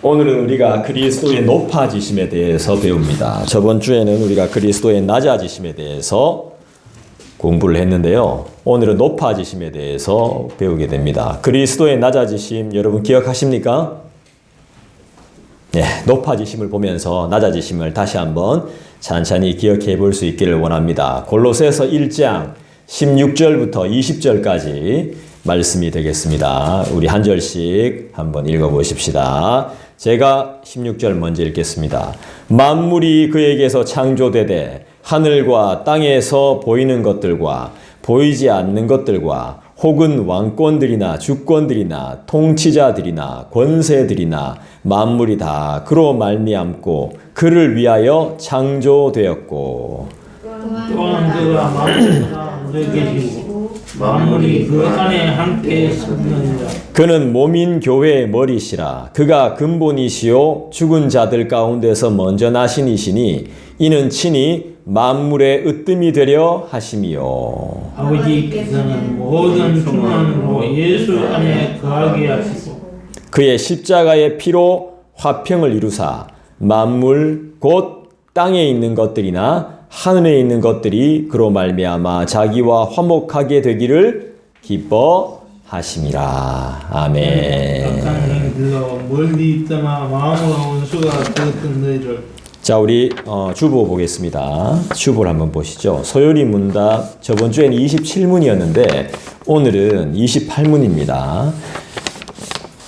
오늘은 우리가 그리스도의 높아지심에 대해서 배웁니다. 저번 주에는 우리가 그리스도의 낮아지심에 대해서 공부를 했는데요. 오늘은 높아지심에 대해서 배우게 됩니다. 그리스도의 낮아지심 여러분 기억하십니까? 네, 높아지심을 보면서 낮아지심을 다시 한번 찬찬히 기억해 볼 수 있기를 원합니다. 골로새서 1장 16절부터 20절까지 말씀이 되겠습니다. 우리 한 절씩 한번 읽어보십시다. 제가 16절 먼저 읽겠습니다. 만물이 그에게서 창조되되 하늘과 땅에서 보이는 것들과 보이지 않는 것들과 혹은 왕권들이나 주권들이나 통치자들이나 권세들이나 만물이 다 그로 말미암고 그를 위하여 창조되었고 또한 그가 만물과 앉아 계시고 만물이 그 안에 함께 섰느니라. 그는 몸인 교회의 머리시라. 그가 근본이시요 죽은 자들 가운데서 먼저 나신 이시니 이는 친히 만물의 으뜸이 되려 하심이요. 아버지께서는 모든 충만으로 예수 안에 거하게 하시고 그의 십자가의 피로 화평을 이루사 만물 곧 땅에 있는 것들이나 하늘에 있는 것들이 그로 말미암아 자기와 화목하게 되기를 기뻐하심이라. 아멘. 악한 행들로 멀리 있다가 마음으로 온 수가 되었던 너희를. 자, 우리 주보 보겠습니다. 주보를 한번 보시죠. 소요리 문답 저번 주에는 27문이었는데 오늘은 28문입니다.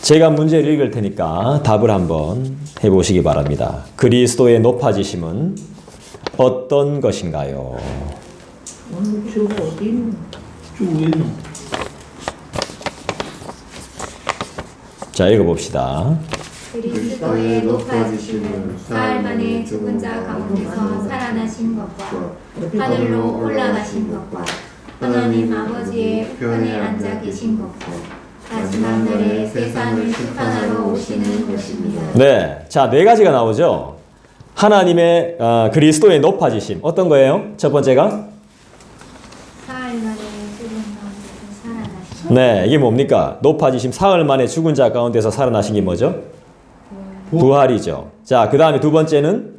제가 문제를 읽을 테니까 답을 한번 해보시기 바랍니다. 그리스도의 높아지심은 어떤 것인가요? 쭉 있노? 자, 읽어봅시다. 그리스도의 높아지심은 사흘 만에 죽은 자 가운데서 살아나신 것과 하늘로 올라가신 것과 하나님 아버지의 우편에 앉아 계신 것과 마지막 날에 세상을 심판하러 오시는 것입니다. 네, 자, 네 가지가 나오죠. 하나님의 그리스도의 높아지심 어떤 거예요? 첫 번째가 사흘 만에 죽은 가운데서 살아나신 네, 이게 뭡니까? 높아지심 사흘 만에 죽은 자 가운데서 살아나신 게 뭐죠? 부활이죠. 자, 그 다음에 두 번째는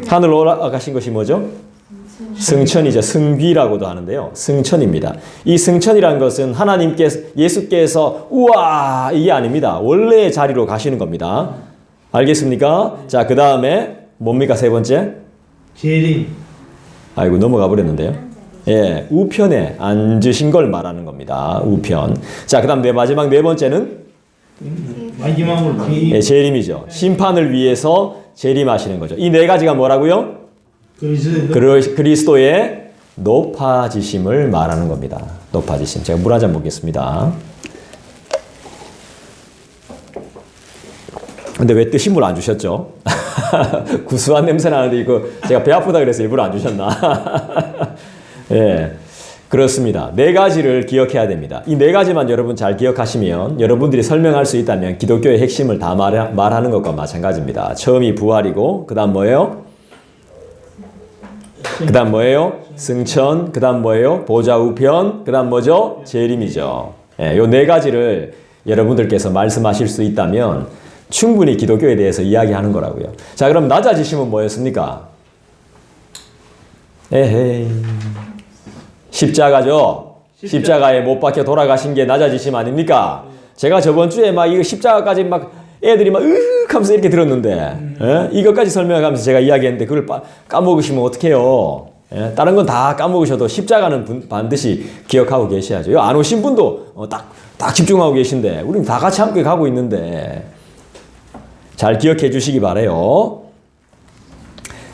하늘로 올라가신 것이 뭐죠? 승천이죠. 승귀라고도 하는데요. 승천입니다. 이 승천이라는 것은 하나님께서 예수께서 우와 이게 아닙니다. 원래의 자리로 가시는 겁니다. 알겠습니까? 자, 그 다음에 뭡니까? 세 번째? 재림. 아이고 넘어가 버렸는데요. 예, 우편에 앉으신 걸 말하는 겁니다. 우편. 자, 그 다음 마지막 네 번째는 마지막으로 재림. 예, 재림이죠. 심판을 위해서 재림하시는 거죠. 이 네 가지가 뭐라고요? 그리스도의 높아지심을 말하는 겁니다. 높아지심. 제가 물 한 잔 먹겠습니다. 근데 왜 뜨신 물 안 주셨죠? 구수한 냄새 나는데 이거 제가 배 아프다 그래서 일부러 안 주셨나? 예, 그렇습니다. 네 가지를 기억해야 됩니다. 이 네 가지만 여러분 잘 기억하시면 여러분들이 설명할 수 있다면 기독교의 핵심을 다 말하는 것과 마찬가지입니다. 처음이 부활이고 그 다음 뭐예요? 그 다음 뭐예요? 승천. 그 다음 뭐예요? 보좌 우편. 그 다음 뭐죠? 재림이죠. 예, 요 네 가지를 여러분들께서 말씀하실 수 있다면 충분히 기독교에 대해서 이야기하는 거라고요. 자, 그럼 낮아지심은 뭐였습니까? 에헤이. 십자가죠. 십자가에 못 박혀 돌아가신 게 낮아지심 아닙니까? 제가 저번 주에 막 이거 십자가까지 막 애들이 막 으윽 하면서 이렇게 들었는데 예? 이것까지 설명하면서 제가 이야기했는데 그걸 까먹으시면 어떡해요? 예? 다른 건 다 까먹으셔도 십자가는 반드시 기억하고 계셔야죠. 안 오신 분도 딱 집중하고 계신데 우리는 다 같이 함께 가고 있는데 잘 기억해 주시기 바라요.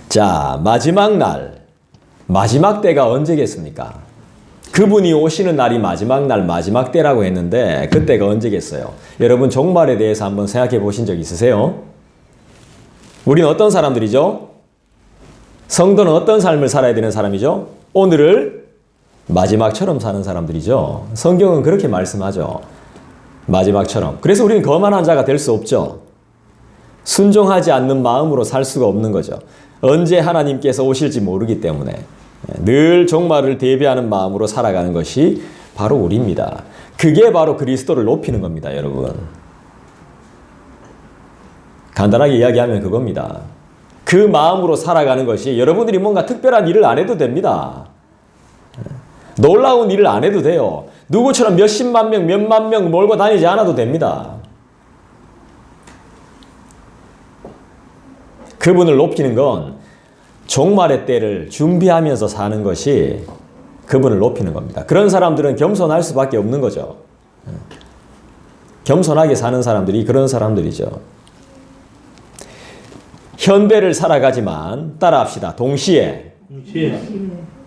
자, 마지막 날, 마지막 때가 언제겠습니까? 그분이 오시는 날이 마지막 날, 마지막 때라고 했는데 그때가 언제겠어요? 여러분 종말에 대해서 한번 생각해 보신 적 있으세요? 우리는 어떤 사람들이죠? 성도는 어떤 삶을 살아야 되는 사람이죠? 오늘을 마지막처럼 사는 사람들이죠. 성경은 그렇게 말씀하죠. 마지막처럼. 그래서 우리는 거만한 자가 될 수 없죠. 순종하지 않는 마음으로 살 수가 없는 거죠. 언제 하나님께서 오실지 모르기 때문에 늘 종말을 대비하는 마음으로 살아가는 것이 바로 우리입니다. 그게 바로 그리스도를 높이는 겁니다, 여러분. 간단하게 이야기하면 그겁니다. 그 마음으로 살아가는 것이 여러분들이 뭔가 특별한 일을 안 해도 됩니다. 놀라운 일을 안 해도 돼요. 누구처럼 몇십만 명, 몇만 명 몰고 다니지 않아도 됩니다. 그분을 높이는 건 종말의 때를 준비하면서 사는 것이 그분을 높이는 겁니다. 그런 사람들은 겸손할 수밖에 없는 거죠. 겸손하게 사는 사람들이 그런 사람들이죠. 현대를 살아가지만 따라합시다. 동시에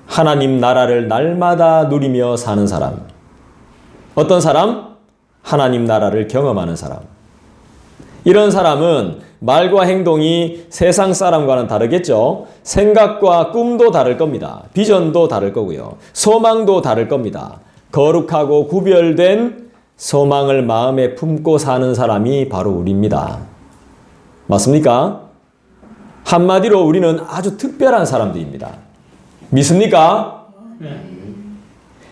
하나님 나라를 날마다 누리며 사는 사람. 어떤 사람? 하나님 나라를 경험하는 사람. 이런 사람은 말과 행동이 세상 사람과는 다르겠죠. 생각과 꿈도 다를 겁니다. 비전도 다를 거고요. 소망도 다를 겁니다. 거룩하고 구별된 소망을 마음에 품고 사는 사람이 바로 우리입니다. 맞습니까? 한마디로 우리는 아주 특별한 사람들입니다. 믿습니까?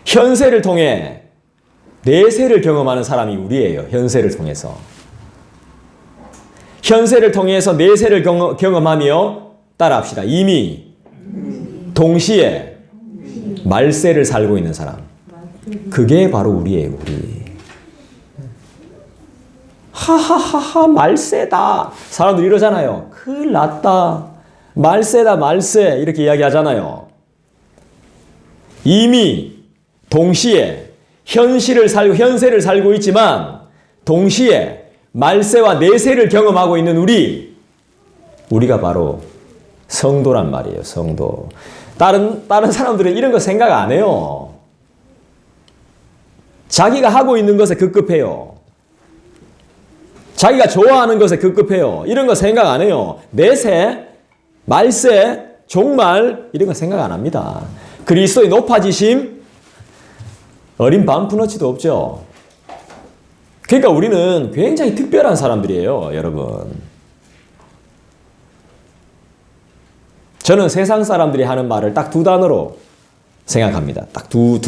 현세를 통해 내세를 경험하는 사람이 우리예요. 현세를 통해서. 현세를 통해서 내세를 경험하며 따라합시다. 이미 동시에 말세를 살고 있는 사람. 그게 바로 우리예요. 우리. 하하하하 말세다. 사람들이 이러잖아요. 큰일 났다. 말세다 말세 이렇게 이야기하잖아요. 이미 동시에 현세를 살고 있지만 동시에 말세와 내세를 경험하고 있는 우리가 바로 성도란 말이에요. 성도. 다른 사람들은 이런 거 생각 안 해요. 자기가 하고 있는 것에 급급해요. 자기가 좋아하는 것에 급급해요. 이런 거 생각 안 해요. 내세, 말세, 종말 이런 거 생각 안 합니다. 그리스도의 높아지심 어린 반푼어치도 없죠. 그러니까 우리는 굉장히 특별한 사람들이에요. 여러분. 저는 세상 사람들이 하는 말을 딱 두 단어로 생각합니다. 딱 두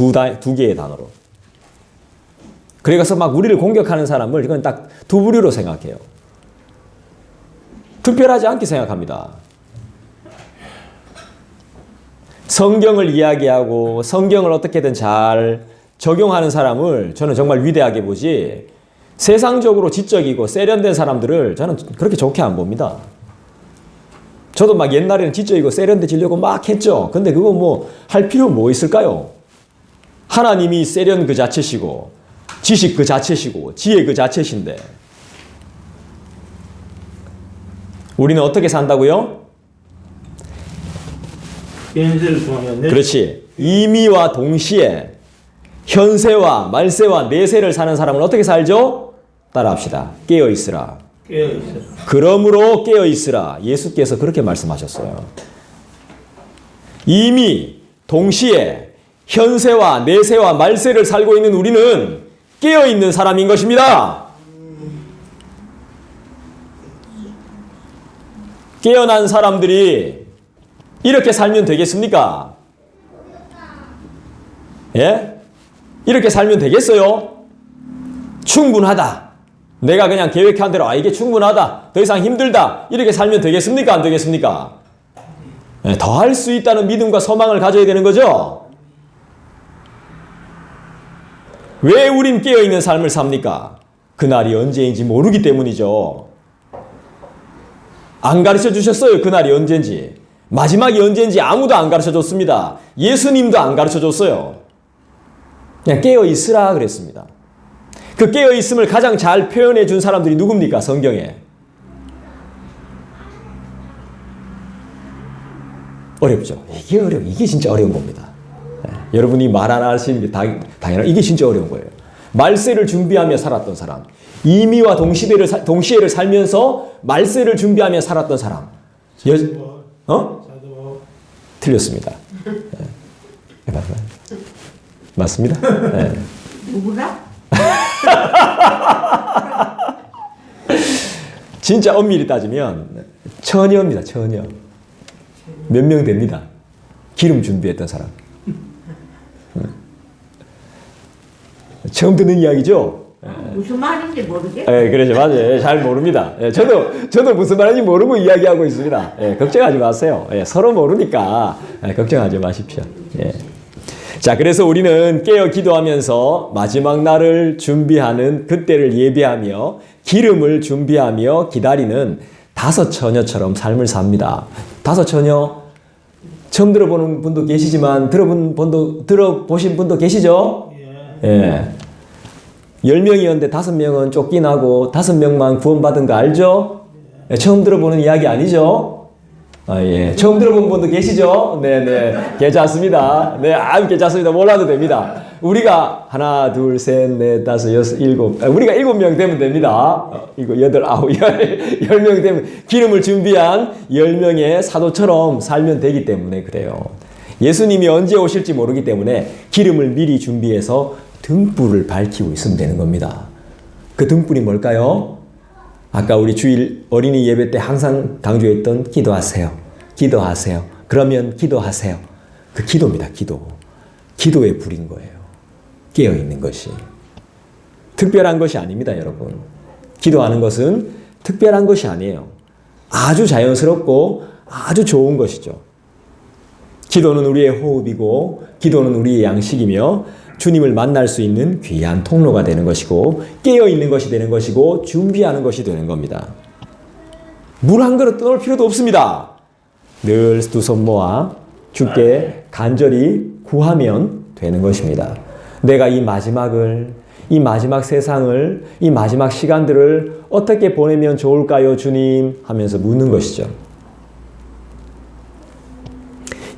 개의 단어로. 그래서 막 우리를 공격하는 사람을 이건 딱 두 부류로 생각해요. 특별하지 않게 생각합니다. 성경을 이야기하고 성경을 어떻게든 잘 적용하는 사람을 저는 정말 위대하게 보지 세상적으로 지적이고 세련된 사람들을 저는 그렇게 좋게 안 봅니다. 저도 막 옛날에는 지적이고 세련되지려고 막 했죠. 근데 그거 뭐 할 필요 뭐 있을까요? 하나님이 세련 그 자체시고 지식 그 자체시고 지혜 그 자체신데 우리는 어떻게 산다고요? 현세를 통하여 그렇지. 이미와 동시에 현세와 말세와 내세를 사는 사람은 어떻게 살죠? 따라합시다. 깨어있으라. 깨어있어. 그러므로 깨어있으라. 예수께서 그렇게 말씀하셨어요. 이미 동시에 현세와 내세와 말세를 살고 있는 우리는 깨어있는 사람인 것입니다. 깨어난 사람들이 이렇게 살면 되겠습니까? 예? 이렇게 살면 되겠어요? 충분하다. 내가 그냥 계획한 대로 이게 충분하다. 더 이상 힘들다. 이렇게 살면 되겠습니까? 안 되겠습니까? 예, 더 할 수 있다는 믿음과 소망을 가져야 되는 거죠? 왜 우린 깨어있는 삶을 삽니까? 그날이 언제인지 모르기 때문이죠. 안 가르쳐 주셨어요. 그날이 언제인지. 마지막이 언제인지 아무도 안 가르쳐 줬습니다. 예수님도 안 가르쳐 줬어요. 그냥 깨어있으라 그랬습니다. 그 깨어있음을 가장 잘 표현해 준 사람들이 누굽니까? 성경에. 어렵죠. 이게 진짜 어려운 겁니다. 여러분이 말 안 하시는 게 당연한 이게 진짜 어려운 거예요. 말세를 준비하며 살았던 사람. 이미와 동시에를 살면서 말세를 준비하며 살았던 사람. 틀렸습니다. 네. 맞습니다. 네. 누구라? 진짜 엄밀히 따지면 처녀입니다. 처녀. 몇 명 됩니다. 기름 준비했던 사람. 처음 듣는 이야기죠? 무슨 말인지 모르겠어요. 예, 그러죠. 맞아요. 예, 잘 모릅니다. 예, 저도 무슨 말인지 모르고 이야기하고 있습니다. 예, 걱정하지 마세요. 예, 서로 모르니까 걱정하지 마십시오. 예. 자, 그래서 우리는 깨어 기도하면서 마지막 날을 준비하는 그때를 예배하며 기름을 준비하며 기다리는 다섯 처녀처럼 삶을 삽니다. 다섯 처녀 처음 들어보는 분도 계시지만 들어보신 분도 계시죠? 예. 10명이었는데 5명은 쫓겨나고 5명만 구원받은 거 알죠? 예, 처음 들어보는 이야기 아니죠? 아, 예. 처음 들어본 분도 계시죠? 네네. 괜찮습니다. 네, 아주 괜찮습니다. 몰라도 됩니다. 우리가 하나, 둘, 셋, 넷, 다섯, 여섯, 일곱. 우리가 7명 되면 됩니다. 7, 8, 9, 10명 되면 기름을 준비한 10명의 사도처럼 살면 되기 때문에 그래요. 예수님이 언제 오실지 모르기 때문에 기름을 미리 준비해서 등불을 밝히고 있으면 되는 겁니다. 그 등불이 뭘까요? 아까 우리 주일 어린이 예배 때 항상 강조했던 기도하세요. 기도하세요. 그러면 기도하세요. 그 기도입니다. 기도. 기도의 불인 거예요. 깨어있는 것이. 특별한 것이 아닙니다, 여러분. 기도하는 것은 특별한 것이 아니에요. 아주 자연스럽고 아주 좋은 것이죠. 기도는 우리의 호흡이고 기도는 우리의 양식이며 주님을 만날 수 있는 귀한 통로가 되는 것이고 깨어있는 것이 되는 것이고 준비하는 것이 되는 겁니다. 물 한 그릇 떠올 필요도 없습니다. 늘 두 손 모아 주께 간절히 구하면 되는 것입니다. 내가 이 마지막 세상을, 이 마지막 시간들을 어떻게 보내면 좋을까요, 주님? 하면서 묻는 것이죠.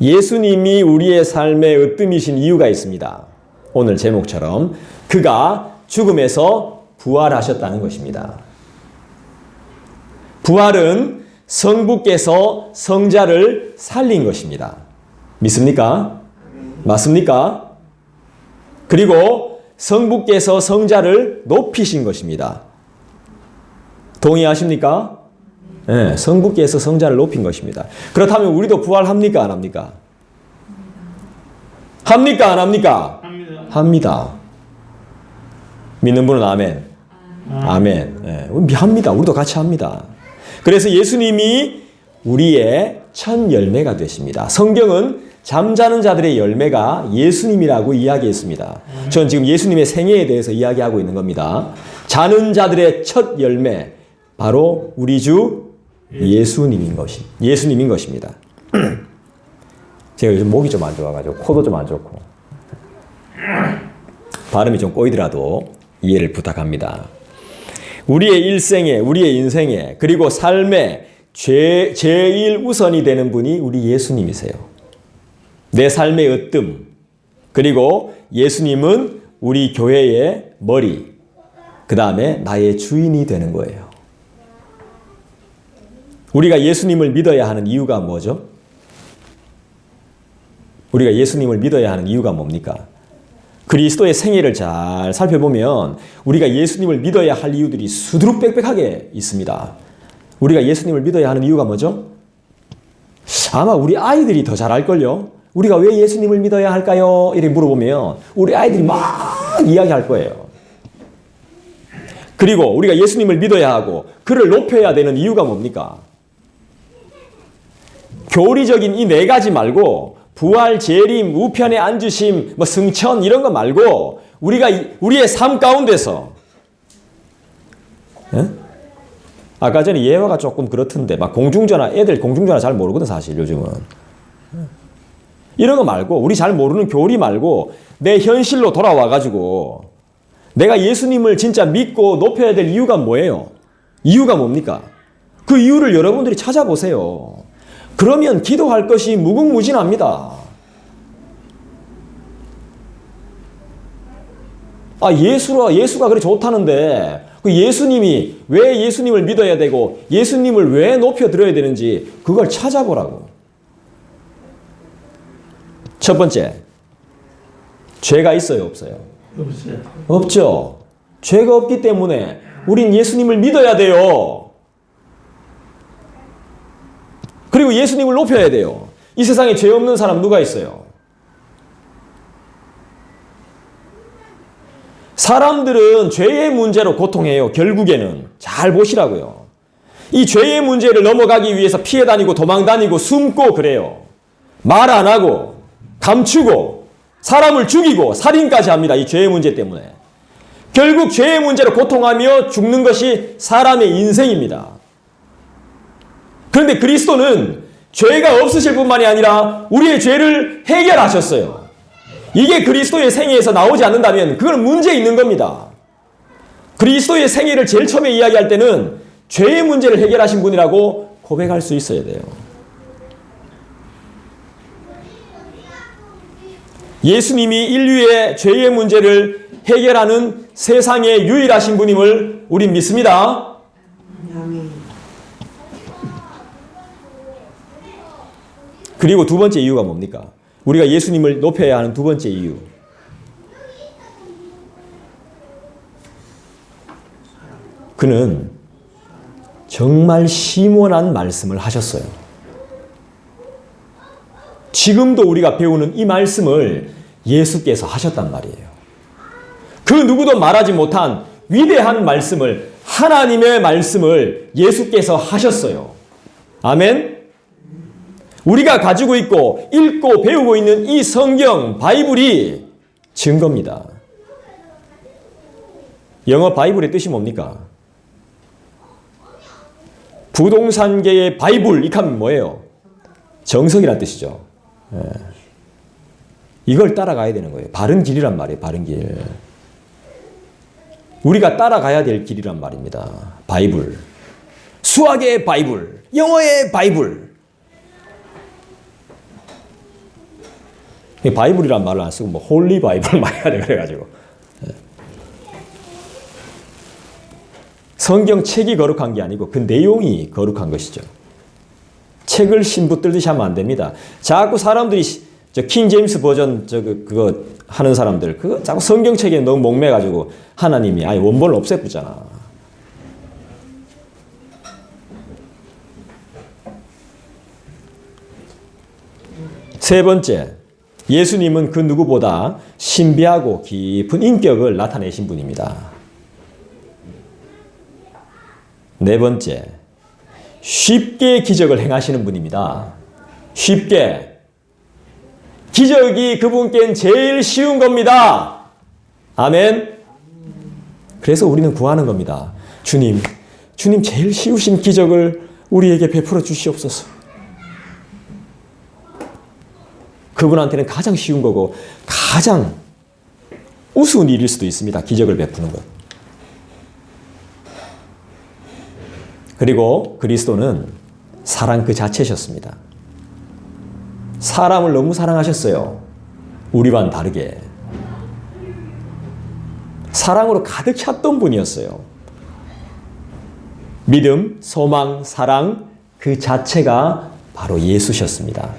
예수님이 우리의 삶의 으뜸이신 이유가 있습니다. 오늘 제목처럼 그가 죽음에서 부활하셨다는 것입니다. 부활은 성부께서 성자를 살린 것입니다. 믿습니까? 맞습니까? 그리고 성부께서 성자를 높이신 것입니다. 동의하십니까? 네, 성부께서 성자를 높인 것입니다. 그렇다면 우리도 부활합니까? 안 합니까? 합니까? 안 합니까? 합니다. 믿는 분은 아멘. 아멘. 네, 합니다. 우리도 같이 합니다. 그래서 예수님이 우리의 첫 열매가 되십니다. 성경은 잠자는 자들의 열매가 예수님이라고 이야기했습니다. 전 지금 예수님의 생애에 대해서 이야기하고 있는 겁니다. 자는 자들의 첫 열매, 바로 우리 주 예수님인 것입니다. 제가 요즘 목이 좀 안 좋아가지고 코도 좀 안 좋고 발음이 좀 꼬이더라도 이해를 부탁합니다. 우리의 일생에, 우리의 인생에, 그리고 삶에 제일 우선이 되는 분이 우리 예수님이세요. 내 삶의 으뜸, 그리고 예수님은 우리 교회의 머리, 그 다음에 나의 주인이 되는 거예요. 우리가 예수님을 믿어야 하는 이유가 뭐죠? 우리가 예수님을 믿어야 하는 이유가 뭡니까? 그리스도의 생애를 잘 살펴보면 우리가 예수님을 믿어야 할 이유들이 수두룩빽빽하게 있습니다. 우리가 예수님을 믿어야 하는 이유가 뭐죠? 아마 우리 아이들이 더 잘 알걸요? 우리가 왜 예수님을 믿어야 할까요? 이렇게 물어보면 우리 아이들이 막 이야기할 거예요. 그리고 우리가 예수님을 믿어야 하고 그를 높여야 되는 이유가 뭡니까? 교리적인 이 네 가지 말고 부활, 재림, 우편에 앉으심, 승천 이런 거 말고 우리가 우리의 삶 가운데서 아까 전에 예화가 조금 그렇던데 막 공중전화, 애들 공중전화 잘 모르거든 사실 요즘은. 이런 거 말고 우리 잘 모르는 교리 말고 내 현실로 돌아와가지고 내가 예수님을 진짜 믿고 높여야 될 이유가 뭐예요? 이유가 뭡니까? 그 이유를 여러분들이 찾아보세요. 그러면 기도할 것이 무궁무진합니다. 예수가 그래 좋다는데 그 예수님이 왜 예수님을 믿어야 되고 예수님을 왜 높여드려야 되는지 그걸 찾아보라고. 첫 번째, 죄가 있어요, 없어요? 없어요. 없죠. 죄가 없기 때문에 우린 예수님을 믿어야 돼요. 그리고 예수님을 높여야 돼요. 이 세상에 죄 없는 사람 누가 있어요? 사람들은 죄의 문제로 고통해요. 결국에는. 잘 보시라고요. 이 죄의 문제를 넘어가기 위해서 피해 다니고 도망 다니고 숨고 그래요. 말 안 하고 감추고 사람을 죽이고 살인까지 합니다. 이 죄의 문제 때문에. 결국 죄의 문제로 고통하며 죽는 것이 사람의 인생입니다. 그런데 그리스도는 죄가 없으실 뿐만이 아니라 우리의 죄를 해결하셨어요. 이게 그리스도의 생애에서 나오지 않는다면 그건 문제 있는 겁니다. 그리스도의 생애를 제일 처음에 이야기할 때는 죄의 문제를 해결하신 분이라고 고백할 수 있어야 돼요. 예수님이 인류의 죄의 문제를 해결하는 세상의 유일하신 분임을 우린 믿습니다. 그리고 두 번째 이유가 뭡니까? 우리가 예수님을 높여야 하는 두 번째 이유. 그는 정말 심오한 말씀을 하셨어요. 지금도 우리가 배우는 이 말씀을 예수께서 하셨단 말이에요. 그 누구도 말하지 못한 위대한 말씀을, 하나님의 말씀을 예수께서 하셨어요. 아멘? 우리가 가지고 있고 읽고 배우고 있는 이 성경, 바이블이 증거입니다. 영어 바이블의 뜻이 뭡니까? 부동산계의 바이블, 이 하면 뭐예요? 정석이란 뜻이죠. 예. 이걸 따라가야 되는 거예요. 바른 길이란 말이에요. 바른 길. 우리가 따라가야 될 길이란 말입니다. 바이블. 수학의 바이블, 영어의 바이블. 바이블이란 말을 안 쓰고 뭐 홀리 바이블 막 해야 돼 그래가지고. 성경 책이 거룩한 게 아니고 그 내용이 거룩한 것이죠. 책을 신부 뜰듯이 하면 안 됩니다. 자꾸 사람들이 킹 제임스 버전 그거 하는 사람들 그거 자꾸 성경책에 너무 목매가지고 하나님이 아예 원본을 없애쁘잖아. 세 번째, 예수님은 그 누구보다 신비하고 깊은 인격을 나타내신 분입니다. 네 번째, 쉽게 기적을 행하시는 분입니다. 쉽게. 기적이 그분께는 제일 쉬운 겁니다. 아멘. 그래서 우리는 구하는 겁니다. 주님 제일 쉬우신 기적을 우리에게 베풀어 주시옵소서. 그분한테는 가장 쉬운 거고 가장 우스운 일일 수도 있습니다. 기적을 베푸는 것. 그리고 그리스도는 사랑 그 자체셨습니다. 사람을 너무 사랑하셨어요. 우리와는 다르게. 사랑으로 가득 찼던 분이었어요. 믿음, 소망, 사랑 그 자체가 바로 예수셨습니다.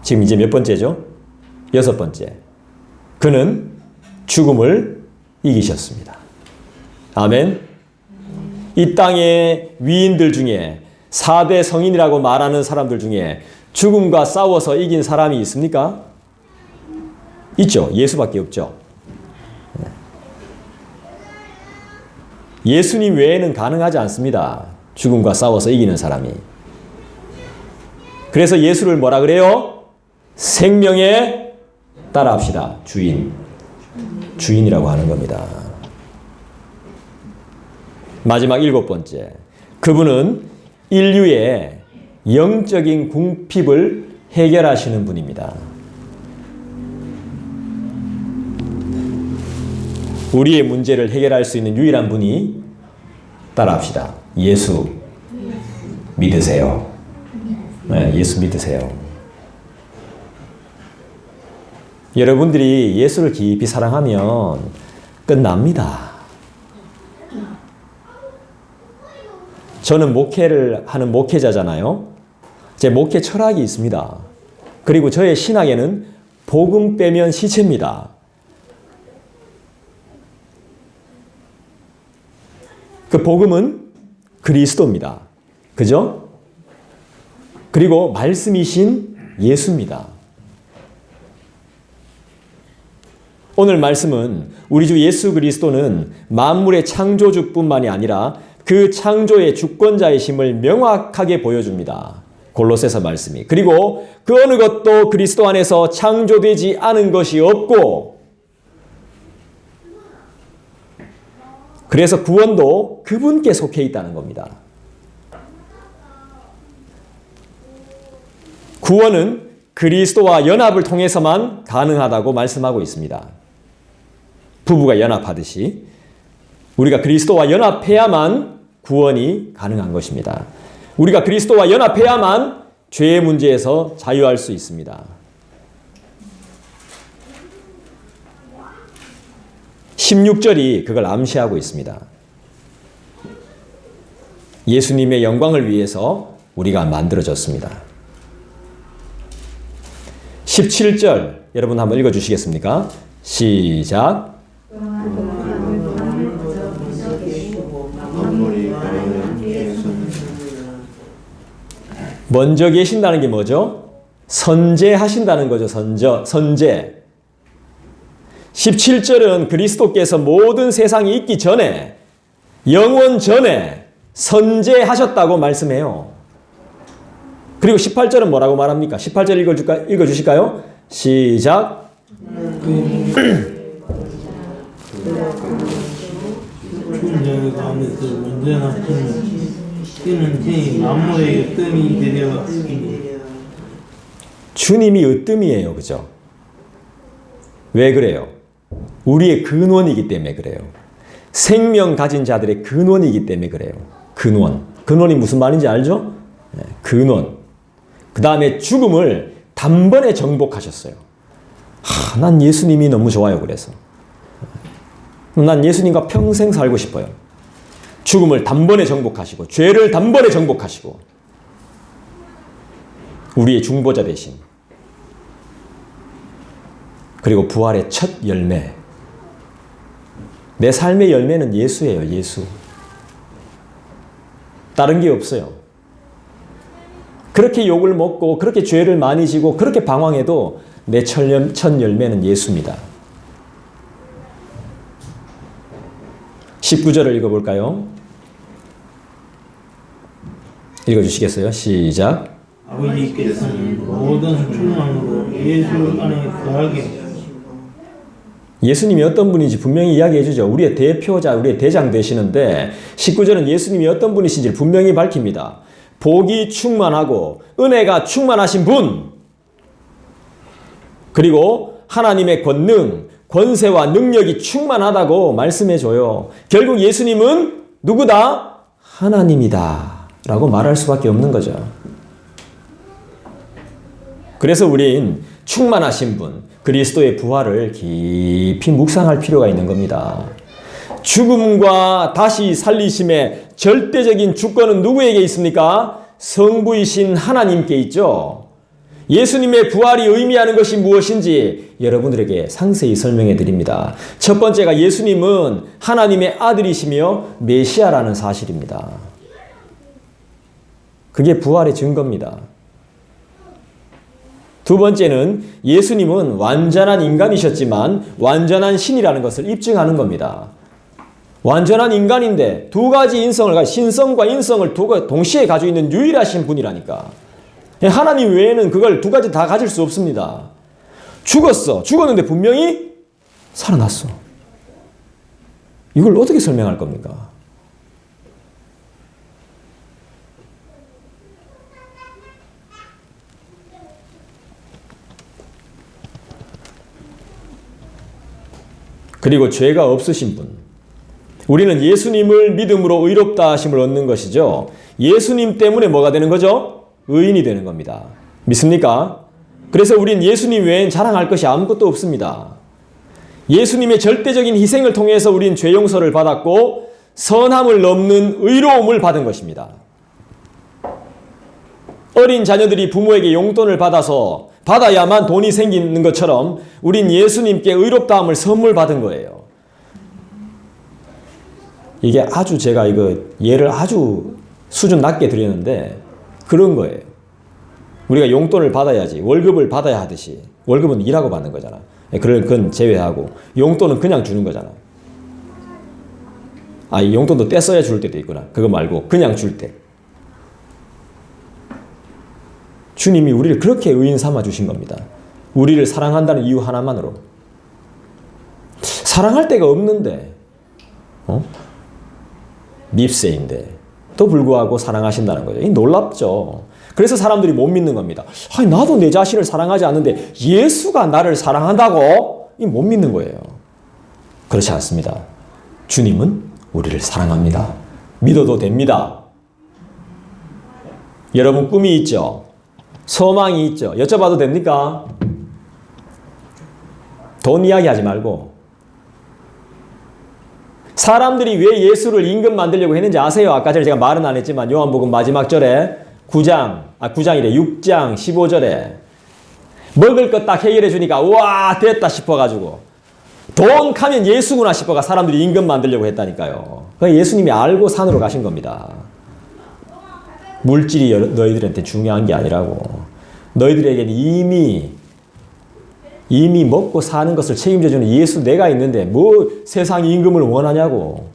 지금 이제 몇 번째죠? 6번째. 그는 죽음을 이기셨습니다. 아멘. 이 땅의 위인들 중에 4대 성인이라고 말하는 사람들 중에 죽음과 싸워서 이긴 사람이 있습니까? 있죠. 예수밖에 없죠. 예수님 외에는 가능하지 않습니다. 죽음과 싸워서 이기는 사람이. 그래서 예수를 뭐라 그래요? 생명에 따라합시다. 주인이라고 하는 겁니다. 마지막 7번째. 그분은 인류의 영적인 궁핍을 해결하시는 분입니다. 우리의 문제를 해결할 수 있는 유일한 분이 따라합시다. 예수 믿으세요. 네, 예수 믿으세요. 여러분들이 예수를 깊이 사랑하면 끝납니다. 저는 목회를 하는 목회자잖아요. 제 목회 철학이 있습니다. 그리고 저의 신학에는 복음 빼면 시체입니다. 그 복음은 그리스도입니다. 그죠? 그리고 말씀이신 예수입니다. 오늘 말씀은 우리 주 예수 그리스도는 만물의 창조주뿐만이 아니라 그 창조의 주권자이심을 명확하게 보여줍니다. 골로새서 말씀이. 그리고 그 어느 것도 그리스도 안에서 창조되지 않은 것이 없고, 그래서 구원도 그분께 속해 있다는 겁니다. 구원은 그리스도와 연합을 통해서만 가능하다고 말씀하고 있습니다. 부부가 연합하듯이 우리가 그리스도와 연합해야만 구원이 가능한 것입니다. 우리가 그리스도와 연합해야만 죄의 문제에서 자유할 수 있습니다. 16절이 그걸 암시하고 있습니다. 예수님의 영광을 위해서 우리가 만들어졌습니다. 17절 여러분 한번 읽어주시겠습니까? 시작. 먼저 계신다는 게 뭐죠? 선제하신다는 거죠. 선제. 17절은 그리스도께서 모든 세상이 있기 전에, 영원 전에 선제하셨다고 말씀해요. 그리고 18절은 뭐라고 말합니까? 18절 읽어주실까요? 시작. 주님 가운데서 언제나 뛰는 제 만물의 으뜸이 되려왔으니. 주님이 으뜸이에요. 그죠? 왜 그래요? 우리의 근원이기 때문에 그래요. 생명 가진 자들의 근원이기 때문에 그래요. 근원. 근원이 무슨 말인지 알죠? 네, 근원. 그 다음에 죽음을 단번에 정복하셨어요. 난 예수님이 너무 좋아요. 그래서 난 예수님과 평생 살고 싶어요. 죽음을 단번에 정복하시고 죄를 단번에 정복하시고 우리의 중보자 되신, 그리고 부활의 첫 열매. 내 삶의 열매는 예수예요. 예수. 다른 게 없어요. 그렇게 욕을 먹고 그렇게 죄를 많이 지고 그렇게 방황해도 내 첫 열매는 예수입니다. 19절을 읽어볼까요? 읽어주시겠어요? 시작. 아버지께서는 모든 충만으로 예수 안에 거하게 하시고. 예수님이 어떤 분인지 분명히 이야기해 주죠. 우리의 대표자, 우리의 대장 되시는데 19절은 예수님이 어떤 분이신지 분명히 밝힙니다. 복이 충만하고 은혜가 충만하신 분, 그리고 하나님의 권능, 권세와 능력이 충만하다고 말씀해 줘요. 결국 예수님은 누구다? 하나님이다 라고 말할 수밖에 없는 거죠. 그래서 우린 충만하신 분, 그리스도의 부활을 깊이 묵상할 필요가 있는 겁니다. 죽음과 다시 살리심의 절대적인 주권은 누구에게 있습니까? 성부이신 하나님께 있죠. 예수님의 부활이 의미하는 것이 무엇인지 여러분들에게 상세히 설명해 드립니다. 첫 번째가 예수님은 하나님의 아들이시며 메시아라는 사실입니다. 그게 부활의 증거입니다. 두 번째는 예수님은 완전한 인간이셨지만 완전한 신이라는 것을 입증하는 겁니다. 완전한 인간인데 두 가지 인성을, 신성과 인성을 동시에 가지고 있는 유일하신 분이라니까. 하나님 외에는 그걸 두 가지 다 가질 수 없습니다. 죽었는데 분명히 살아났어. 이걸 어떻게 설명할 겁니까? 그리고 죄가 없으신 분. 우리는 예수님을 믿음으로 의롭다 하심을 얻는 것이죠. 예수님 때문에 뭐가 되는 거죠? 의인이 되는 겁니다. 믿습니까? 그래서 우린 예수님 외엔 자랑할 것이 아무것도 없습니다. 예수님의 절대적인 희생을 통해서 우린 죄 용서를 받았고 선함을 넘는 의로움을 받은 것입니다. 어린 자녀들이 부모에게 용돈을 받아야만 돈이 생기는 것처럼 우린 예수님께 의롭다함을 선물 받은 거예요. 이게 아주 제가 예를 아주 수준 낮게 드리는데 그런 거예요. 우리가 용돈을 받아야지, 월급을 받아야 하듯이, 월급은 일하고 받는 거잖아. 그건 제외하고 용돈은 그냥 주는 거잖아. 용돈도 떼써야 줄 때도 있구나. 그거 말고 그냥 줄 때. 주님이 우리를 그렇게 의인 삼아 주신 겁니다. 우리를 사랑한다는 이유 하나만으로. 사랑할 데가 없는데, 밉세인데 또 불구하고 사랑하신다는 거죠. 이 놀랍죠. 그래서 사람들이 못 믿는 겁니다. 나도 내 자신을 사랑하지 않는데 예수가 나를 사랑한다고? 이 못 믿는 거예요. 그렇지 않습니다. 주님은 우리를 사랑합니다. 믿어도 됩니다. 여러분 꿈이 있죠? 소망이 있죠? 여쭤봐도 됩니까? 돈 이야기 하지 말고. 사람들이 왜 예수를 임금 만들려고 했는지 아세요? 아까 전에 제가 말은 안 했지만 요한복음 마지막 절에 6장 15절에 먹을 것 딱 해결해 주니까 우와 됐다 싶어가지고 돈 가면 예수구나 싶어가 사람들이 임금 만들려고 했다니까요. 예수님이 알고 산으로 가신 겁니다. 물질이 너희들한테 중요한 게 아니라고. 너희들에게는 이미 먹고 사는 것을 책임져주는 예수 내가 있는데 뭐 세상 임금을 원하냐고.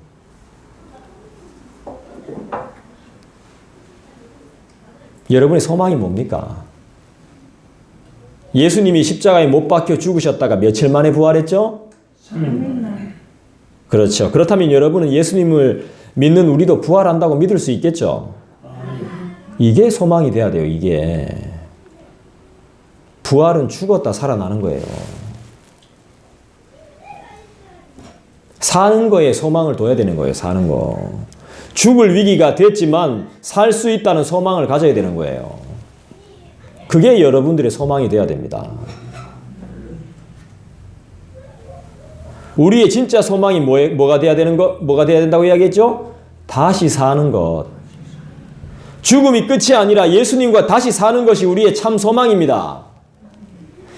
여러분의 소망이 뭡니까? 예수님이 십자가에 못 박혀 죽으셨다가 며칠 만에 부활했죠? 3일. 그렇죠. 그렇다면 여러분은 예수님을 믿는 우리도 부활한다고 믿을 수 있겠죠? 이게 소망이 돼야 돼요. 이게. 부활은 죽었다 살아나는 거예요. 사는 거에 소망을 둬야 되는 거예요. 사는 거. 죽을 위기가 됐지만 살 수 있다는 소망을 가져야 되는 거예요. 그게 여러분들의 소망이 돼야 됩니다. 우리의 진짜 소망이 뭐가 돼야 된다고 이야기했죠? 다시 사는 것. 죽음이 끝이 아니라 예수님과 다시 사는 것이 우리의 참 소망입니다.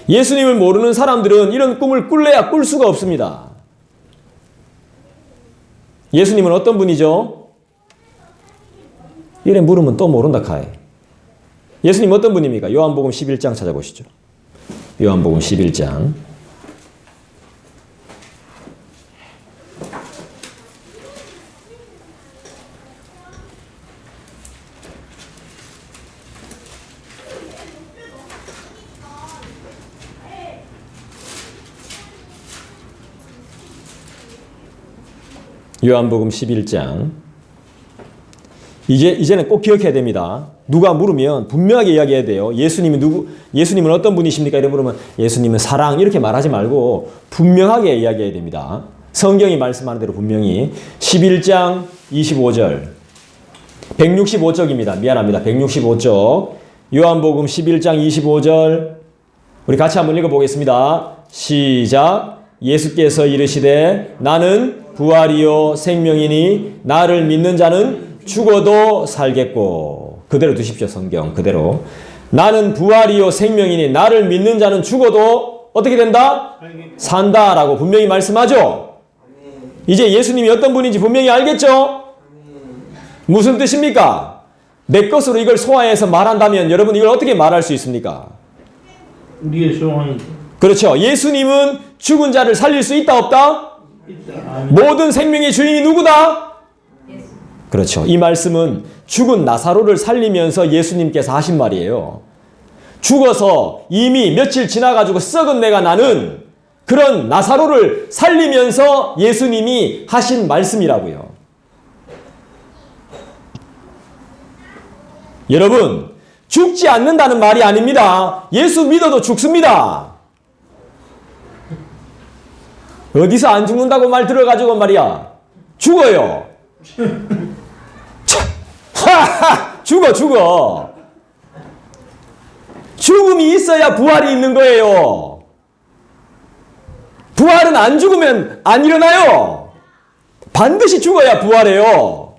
예수님을 모르는 사람들은 이런 꿈을 꿀래야 꿀 수가 없습니다. 예수님은 어떤 분이죠? 이래 물으면 또 모른다 카이. 예수님 어떤 분입니까? 요한복음 11장 찾아보시죠. 요한복음 11장. 요한복음 11장. 이제는 꼭 기억해야 됩니다. 누가 물으면 분명하게 이야기해야 돼요. 예수님은 어떤 분이십니까? 이렇게 물으면 예수님은 사랑 이렇게 말하지 말고 분명하게 이야기해야 됩니다. 성경이 말씀하는 대로 분명히 11장 25절 165쪽입니다. 미안합니다. 165쪽 요한복음 11장 25절 우리 같이 한번 읽어보겠습니다. 시작. 예수께서 이르시되 나는 부활이요 생명이니 나를 믿는 자는 죽어도 살겠고. 그대로 두십시오. 성경 그대로. 나는 부활이요 생명이니 나를 믿는 자는 죽어도 어떻게 된다? 산다라고 분명히 말씀하죠. 이제 예수님이 어떤 분인지 분명히 알겠죠? 무슨 뜻입니까? 내 것으로 이걸 소화해서 말한다면 여러분 이걸 어떻게 말할 수 있습니까? 우리의 소망이죠. 그렇죠. 예수님은 죽은 자를 살릴 수 있다 없다? 있다. 모든 생명의 주인이 누구다? 그렇죠. 이 말씀은 죽은 나사로를 살리면서 예수님께서 하신 말이에요. 죽어서 이미 며칠 지나가지고 썩은 내가 나는 그런 나사로를 살리면서 예수님이 하신 말씀이라고요. 여러분, 죽지 않는다는 말이 아닙니다. 예수 믿어도 죽습니다. 어디서 안 죽는다고 말 들어가지고 말이야. 죽어요. 죽어. 죽음이 있어야 부활이 있는 거예요. 부활은 안 죽으면 안 일어나요. 반드시 죽어야 부활해요.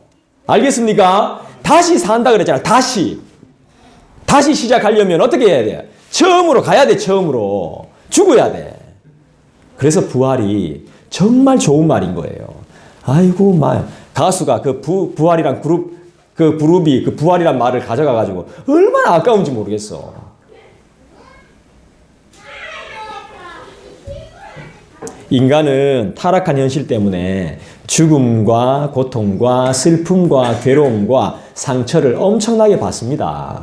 알겠습니까? 다시 산다 그랬잖아요. 다시 시작하려면 어떻게 해야 돼? 처음으로 가야 돼. 처음으로. 죽어야 돼. 그래서 부활이 정말 좋은 말인 거예요. 아이고, 가수가 부활이란 그룹이 그 부활이란 말을 가져가가지고 얼마나 아까운지 모르겠어. 인간은 타락한 현실 때문에 죽음과 고통과 슬픔과 괴로움과 상처를 엄청나게 받습니다.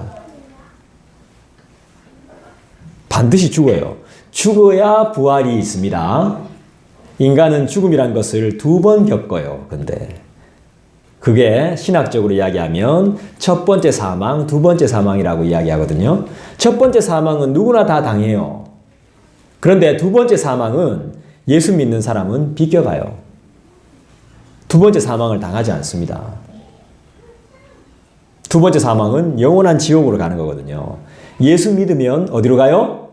반드시 죽어요. 죽어야 부활이 있습니다. 인간은 죽음이란 것을 2번 겪어요. 근데 그게 신학적으로 이야기하면 첫 번째 사망, 두 번째 사망이라고 이야기하거든요. 첫 번째 사망은 누구나 다 당해요. 그런데 두 번째 사망은 예수 믿는 사람은 비껴가요. 두 번째 사망을 당하지 않습니다. 두 번째 사망은 영원한 지옥으로 가는 거거든요. 예수 믿으면 어디로 가요?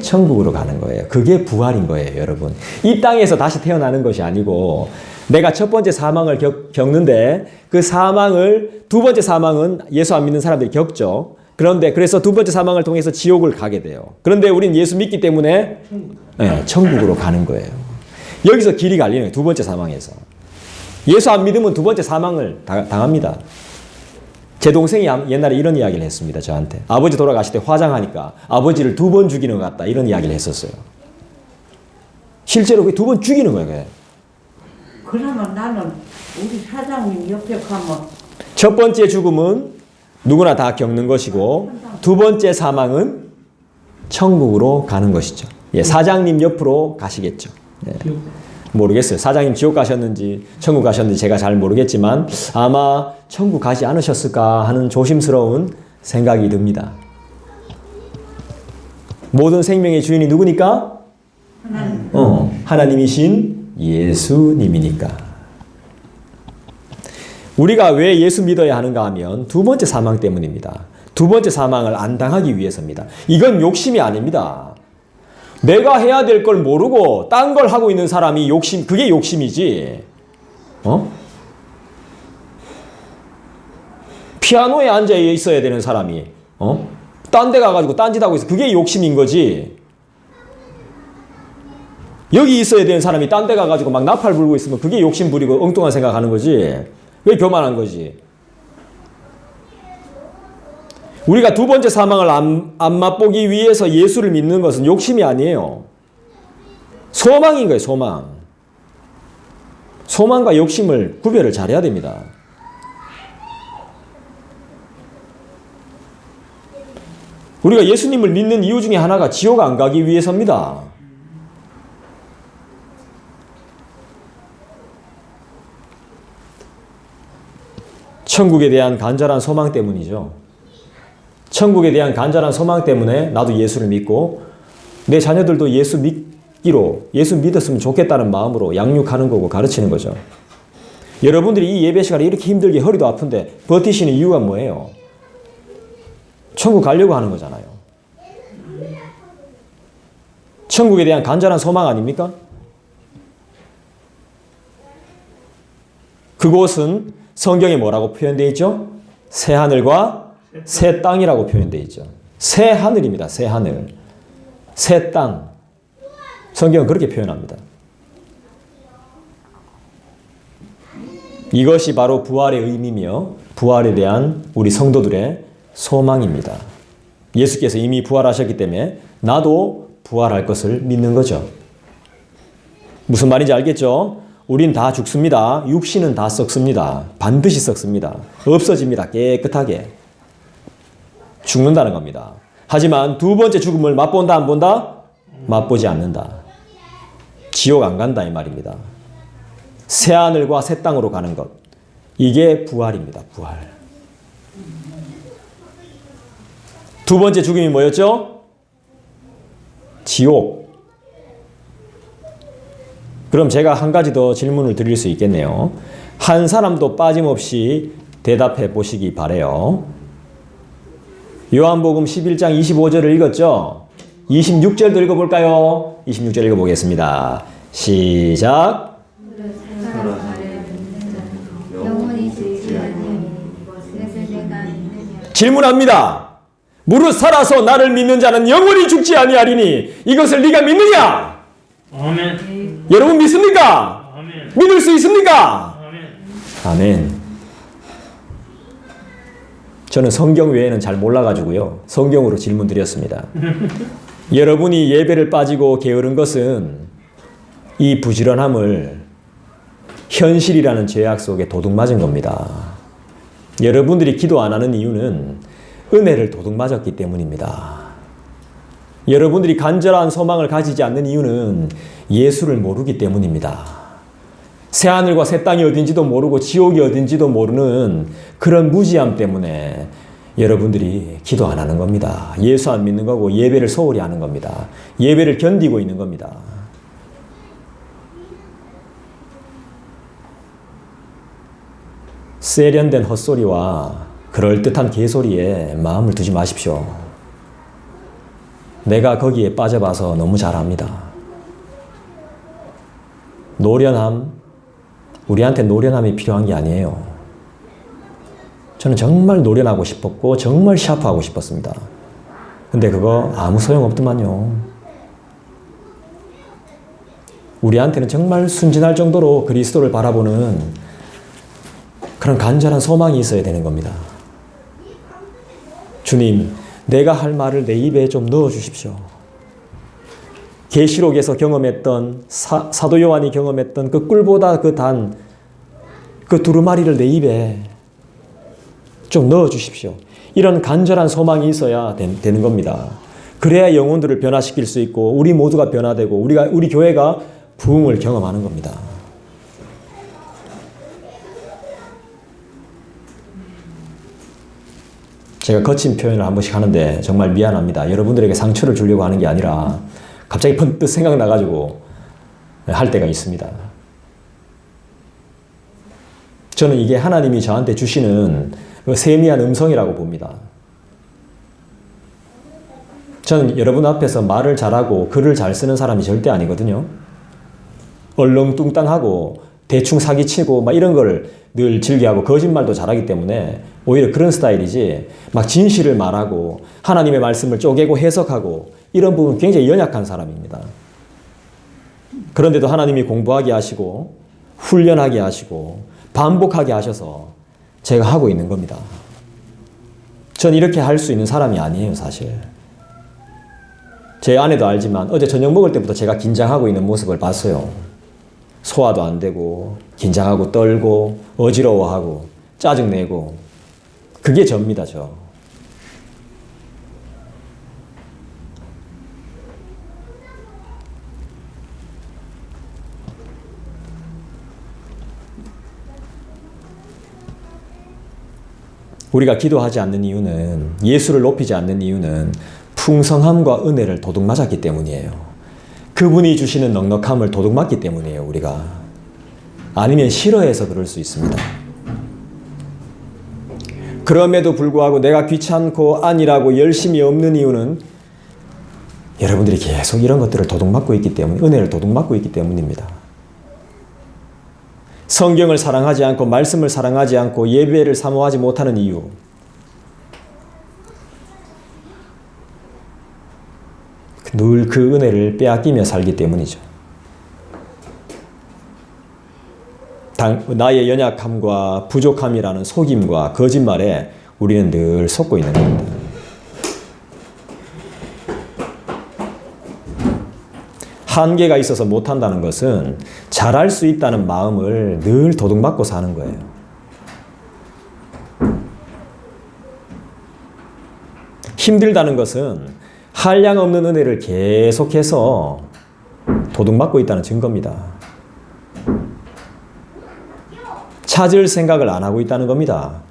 천국으로 가는 거예요. 그게 부활인 거예요, 여러분. 이 땅에서 다시 태어나는 것이 아니고 내가 첫 번째 사망을 겪는데 그 사망을 두 번째 사망은 예수 안 믿는 사람들이 겪죠. 그런데 그래서 두 번째 사망을 통해서 지옥을 가게 돼요. 그런데 우리는 예수 믿기 때문에 천국으로 가는 거예요. 여기서 길이 갈리는 거예요. 두 번째 사망에서. 예수 안 믿으면 두 번째 사망을 당합니다. 제 동생이 옛날에 이런 이야기를 했습니다. 저한테. 아버지 돌아가실 때 화장하니까 아버지를 2번 죽이는 것 같다. 이런 이야기를 했었어요. 실제로 2번 죽이는 거예요. 그게. 그러면 나는 우리 사장님 옆에 가면 첫 번째 죽음은 누구나 다 겪는 것이고 두 번째 사망은 천국으로 가는 것이죠. 예, 사장님 옆으로 가시겠죠. 예. 모르겠어요. 사장님 지옥 가셨는지 천국 가셨는지 제가 잘 모르겠지만 아마 천국 가지 않으셨을까 하는 조심스러운 생각이 듭니다. 모든 생명의 주인이 누구니까? 하나님이신 예수님이니까. 우리가 왜 예수 믿어야 하는가 하면 두 번째 사망 때문입니다. 두 번째 사망을 안 당하기 위해서입니다. 이건 욕심이 아닙니다. 내가 해야 될 걸 모르고 딴 걸 하고 있는 사람이 그게 욕심이지. 피아노에 앉아 있어야 되는 사람이, 딴 데 가가지고 딴짓 하고 있어. 그게 욕심인 거지. 여기 있어야 되는 사람이 딴 데 가가지고 막 나팔 불고 있으면 그게 욕심 부리고 엉뚱한 생각하는 거지. 왜 교만한 거지? 우리가 두 번째 사망을 안 맛보기 위해서 예수를 믿는 것은 욕심이 아니에요. 소망인 거예요, 소망. 소망과 욕심을 구별을 잘해야 됩니다. 우리가 예수님을 믿는 이유 중에 하나가 지옥 안 가기 위해서입니다. 천국에 대한 간절한 소망 때문이죠. 천국에 대한 간절한 소망 때문에 나도 예수를 믿고 내 자녀들도 예수 믿었으면 좋겠다는 마음으로 양육하는 거고 가르치는 거죠. 여러분들이 이 예배 시간에 이렇게 힘들게 허리도 아픈데 버티시는 이유가 뭐예요? 천국 가려고 하는 거잖아요. 천국에 대한 간절한 소망 아닙니까? 그곳은 성경에 뭐라고 표현되어 있죠? 새 하늘과 새 땅이라고 표현되어 있죠. 새 하늘입니다. 새 하늘. 새 땅. 성경은 그렇게 표현합니다. 이것이 바로 부활의 의미며 부활에 대한 우리 성도들의 소망입니다. 예수께서 이미 부활하셨기 때문에 나도 부활할 것을 믿는 거죠. 무슨 말인지 알겠죠? 우린 다 죽습니다. 육신은 다 썩습니다. 반드시 썩습니다. 없어집니다. 깨끗하게. 죽는다는 겁니다. 하지만 두 번째 죽음을 맛본다 안 본다? 맛보지 않는다. 지옥 안 간다 이 말입니다. 새 하늘과 새 땅으로 가는 것. 이게 부활입니다. 부활. 두 번째 죽음이 뭐였죠? 지옥. 그럼 제가 한 가지 더 질문을 드릴 수 있겠네요. 한 사람도 빠짐없이 대답해 보시기 바라요. 요한복음 11장 25절을 읽었죠? 26절도 읽어볼까요? 26절 읽어보겠습니다. 시작. 질문합니다. 무릇 살아서 나를 믿는 자는 영원히 죽지 아니하리니 이것을 네가 믿느냐? 아멘. 여러분 믿습니까? 아멘. 믿을 수 있습니까? 아멘. 아멘. 저는 성경 외에는 잘 몰라가지고요. 성경으로 질문 드렸습니다. 여러분이 예배를 빠지고 게으른 것은 이 부지런함을 현실이라는 죄악 속에 도둑맞은 겁니다. 여러분들이 기도 안 하는 이유는 은혜를 도둑맞았기 때문입니다. 여러분들이 간절한 소망을 가지지 않는 이유는 예수를 모르기 때문입니다. 새하늘과 새 땅이 어딘지도 모르고 지옥이 어딘지도 모르는 그런 무지함 때문에 여러분들이 기도 안 하는 겁니다. 예수 안 믿는 거고 예배를 소홀히 하는 겁니다. 예배를 견디고 있는 겁니다. 세련된 헛소리와 그럴듯한 개소리에 마음을 두지 마십시오. 내가 거기에 빠져봐서 너무 잘 압니다. 노련함, 우리한테 노련함이 필요한 게 아니에요. 저는 정말 노련하고 싶었고 정말 샤프하고 싶었습니다. 근데 그거 아무 소용없더만요. 우리한테는 정말 순진할 정도로 그리스도를 바라보는 그런 간절한 소망이 있어야 되는 겁니다. 주님, 내가 할 말을 내 입에 좀 넣어 주십시오. 계시록에서 경험했던 사도 요한이 경험했던 그 꿀보다 그 단 그 두루마리를 내 입에 좀 넣어 주십시오. 이런 간절한 소망이 있어야 되는 겁니다. 그래야 영혼들을 변화시킬 수 있고 우리 모두가 변화되고 우리 교회가 부흥을 경험하는 겁니다. 제가 거친 표현을 한 번씩 하는데 정말 미안합니다. 여러분들에게 상처를 주려고 하는 게 아니라 갑자기 번뜩 생각나가지고 할 때가 있습니다. 저는 이게 하나님이 저한테 주시는 세미한 음성이라고 봅니다. 저는 여러분 앞에서 말을 잘하고 글을 잘 쓰는 사람이 절대 아니거든요. 얼렁뚱땅하고 대충 사기치고 막 이런 걸 늘 즐겨하고 거짓말도 잘하기 때문에 오히려 그런 스타일이지 막 진실을 말하고 하나님의 말씀을 쪼개고 해석하고 이런 부분 굉장히 연약한 사람입니다. 그런데도 하나님이 공부하게 하시고 훈련하게 하시고 반복하게 하셔서 제가 하고 있는 겁니다. 전 이렇게 할 수 있는 사람이 아니에요, 사실. 제 아내도 알지만 어제 저녁 먹을 때부터 제가 긴장하고 있는 모습을 봤어요. 소화도 안 되고 긴장하고 떨고 어지러워하고 짜증내고 그게 접니다, 저. 우리가 기도하지 않는 이유는 예수를 높이지 않는 이유는 풍성함과 은혜를 도둑맞았기 때문이에요. 그분이 주시는 넉넉함을 도둑맞기 때문이에요, 우리가. 아니면 싫어해서 그럴 수 있습니다. 그럼에도 불구하고 내가 귀찮고 안일하고 열심히 없는 이유는 여러분들이 계속 이런 것들을 도둑맞고 있기 때문에, 은혜를 도둑맞고 있기 때문입니다. 성경을 사랑하지 않고 말씀을 사랑하지 않고 예배를 사모하지 못하는 이유, 늘 그 은혜를 빼앗기며 살기 때문이죠. 나의 연약함과 부족함이라는 속임과 거짓말에 우리는 늘 속고 있는 겁니다. 한계가 있어서 못한다는 것은 잘할 수 있다는 마음을 늘 도둑맞고 사는 거예요. 힘들다는 것은 한량없는 은혜를 계속해서 도둑맞고 있다는 증거입니다. 찾을 생각을 안 하고 있다는 겁니다.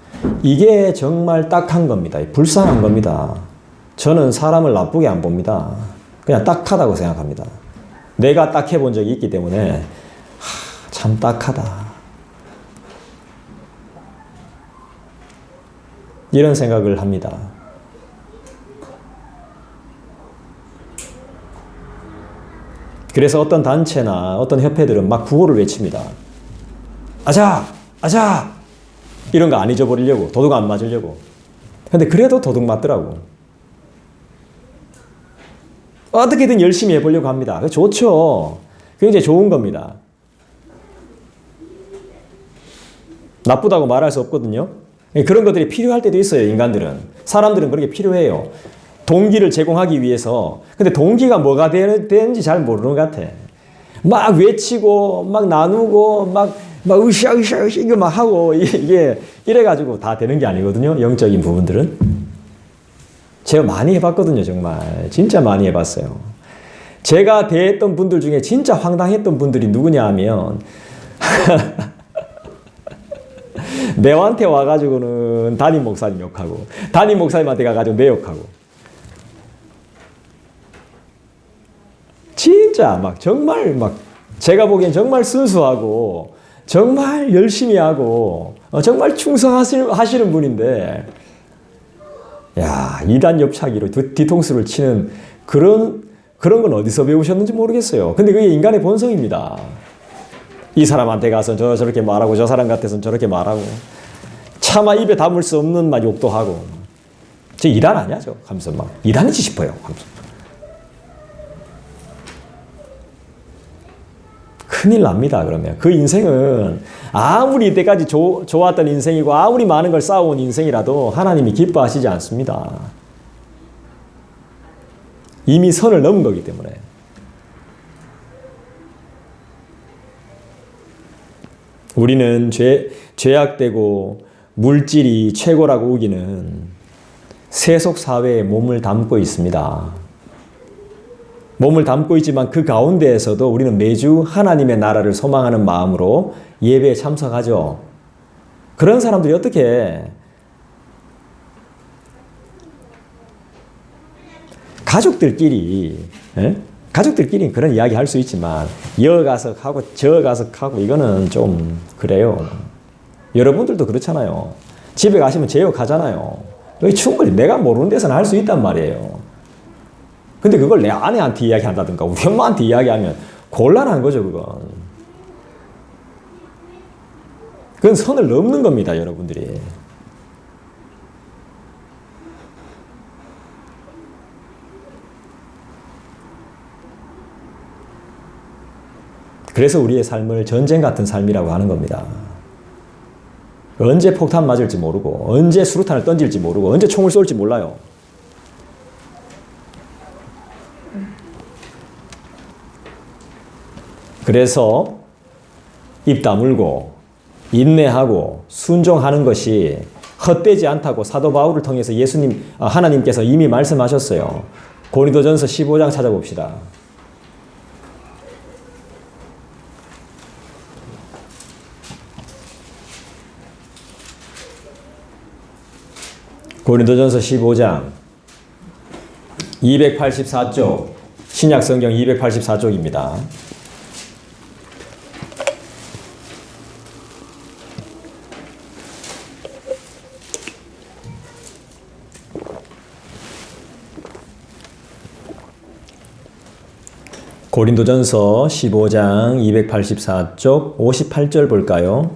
이게 정말 딱한 겁니다. 불쌍한 겁니다. 저는 사람을 나쁘게 안 봅니다. 그냥 딱하다고 생각합니다. 내가 딱해 본 적이 있기 때문에 참 딱하다. 이런 생각을 합니다. 그래서 어떤 단체나 어떤 협회들은 막 구호를 외칩니다. 아자! 아자! 이런 거 안 잊어버리려고, 도둑 안 맞으려고. 근데 그래도 도둑 맞더라고. 어떻게든 열심히 해보려고 합니다. 그거 좋죠. 굉장히 좋은 겁니다. 나쁘다고 말할 수 없거든요. 그런 것들이 필요할 때도 있어요, 인간들은. 사람들은 그런 게 필요해요. 동기를 제공하기 위해서. 근데 동기가 뭐가 되는지 잘 모르는 것 같아. 막 외치고 막 나누고 막 으쌰으쌰 이거 막 하고 이게 이래가지고 다 되는 게 아니거든요. 영적인 부분들은. 제가 많이 해봤거든요. 정말 진짜 많이 해봤어요. 제가 대했던 분들 중에 진짜 황당했던 분들이 누구냐 하면 내한테 와가지고는 담임 목사님 욕하고 담임 목사님한테 가가지고 내 욕하고 진짜 막 정말 막 제가 보기엔 정말 순수하고 정말 열심히 하고 정말 충성하시는 분인데 야 이단 옆차기로 뒤통수를 치는 그런 건 어디서 배우셨는지 모르겠어요. 근데 그게 인간의 본성입니다. 이 사람한테 가서 저렇게 말하고 저 사람 같아서는 저렇게 말하고 차마 입에 담을 수 없는 막 욕도 하고 저 이단 아니야 저 하면서 막 이단이지 싶어요 하면서. 큰일 납니다. 그러면 그 인생은 아무리 이때까지 좋았던 인생이고 아무리 많은 걸 쌓아온 인생이라도 하나님이 기뻐하시지 않습니다. 이미 선을 넘은 거기 때문에. 우리는 죄악되고 물질이 최고라고 우기는 세속 사회에 몸을 담고 있습니다. 몸을 담고 있지만 그 가운데에서도 우리는 매주 하나님의 나라를 소망하는 마음으로 예배에 참석하죠. 그런 사람들이 어떻게 가족들끼리 그런 이야기 할 수 있지만 여 가서 하고 저 가서 하고 이거는 좀 그래요. 여러분들도 그렇잖아요. 집에 가시면 제욕하잖아요. 충분히 내가 모르는 데서는 할 수 있단 말이에요. 근데 그걸 내 아내한테 이야기한다든가 우리 엄마한테 이야기하면 곤란한 거죠. 그건 선을 넘는 겁니다. 여러분들이. 그래서 우리의 삶을 전쟁 같은 삶이라고 하는 겁니다. 언제 폭탄 맞을지 모르고 언제 수류탄을 던질지 모르고 언제 총을 쏠지 몰라요. 그래서 입 다물고 인내하고 순종하는 것이 헛되지 않다고 사도 바울을 통해서 하나님께서 이미 말씀하셨어요. 고린도전서 15장 찾아봅시다. 고린도전서 15장 284쪽 신약성경 284쪽입니다. 고린도전서 15장 284쪽 58절 볼까요?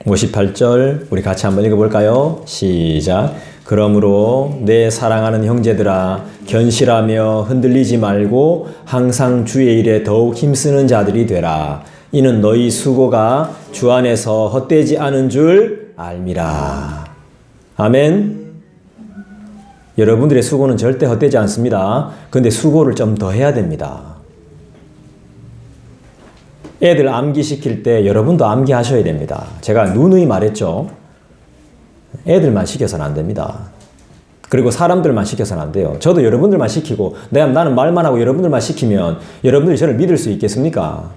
58절 우리 같이 한번 읽어볼까요? 시작. 그러므로 내 사랑하는 형제들아 견실하며 흔들리지 말고 항상 주의 일에 더욱 힘쓰는 자들이 되라. 이는 너희 수고가 주 안에서 헛되지 않은 줄 알미라. 아멘. 여러분들의 수고는 절대 헛되지 않습니다. 그런데 수고를 좀 더 해야 됩니다. 애들 암기시킬 때 여러분도 암기하셔야 됩니다. 제가 누누이 말했죠. 애들만 시켜서는 안 됩니다. 그리고 사람들만 시켜서는 안 돼요. 저도 여러분들만 시키고 나는 말만 하고 여러분들만 시키면 여러분들이 저를 믿을 수 있겠습니까?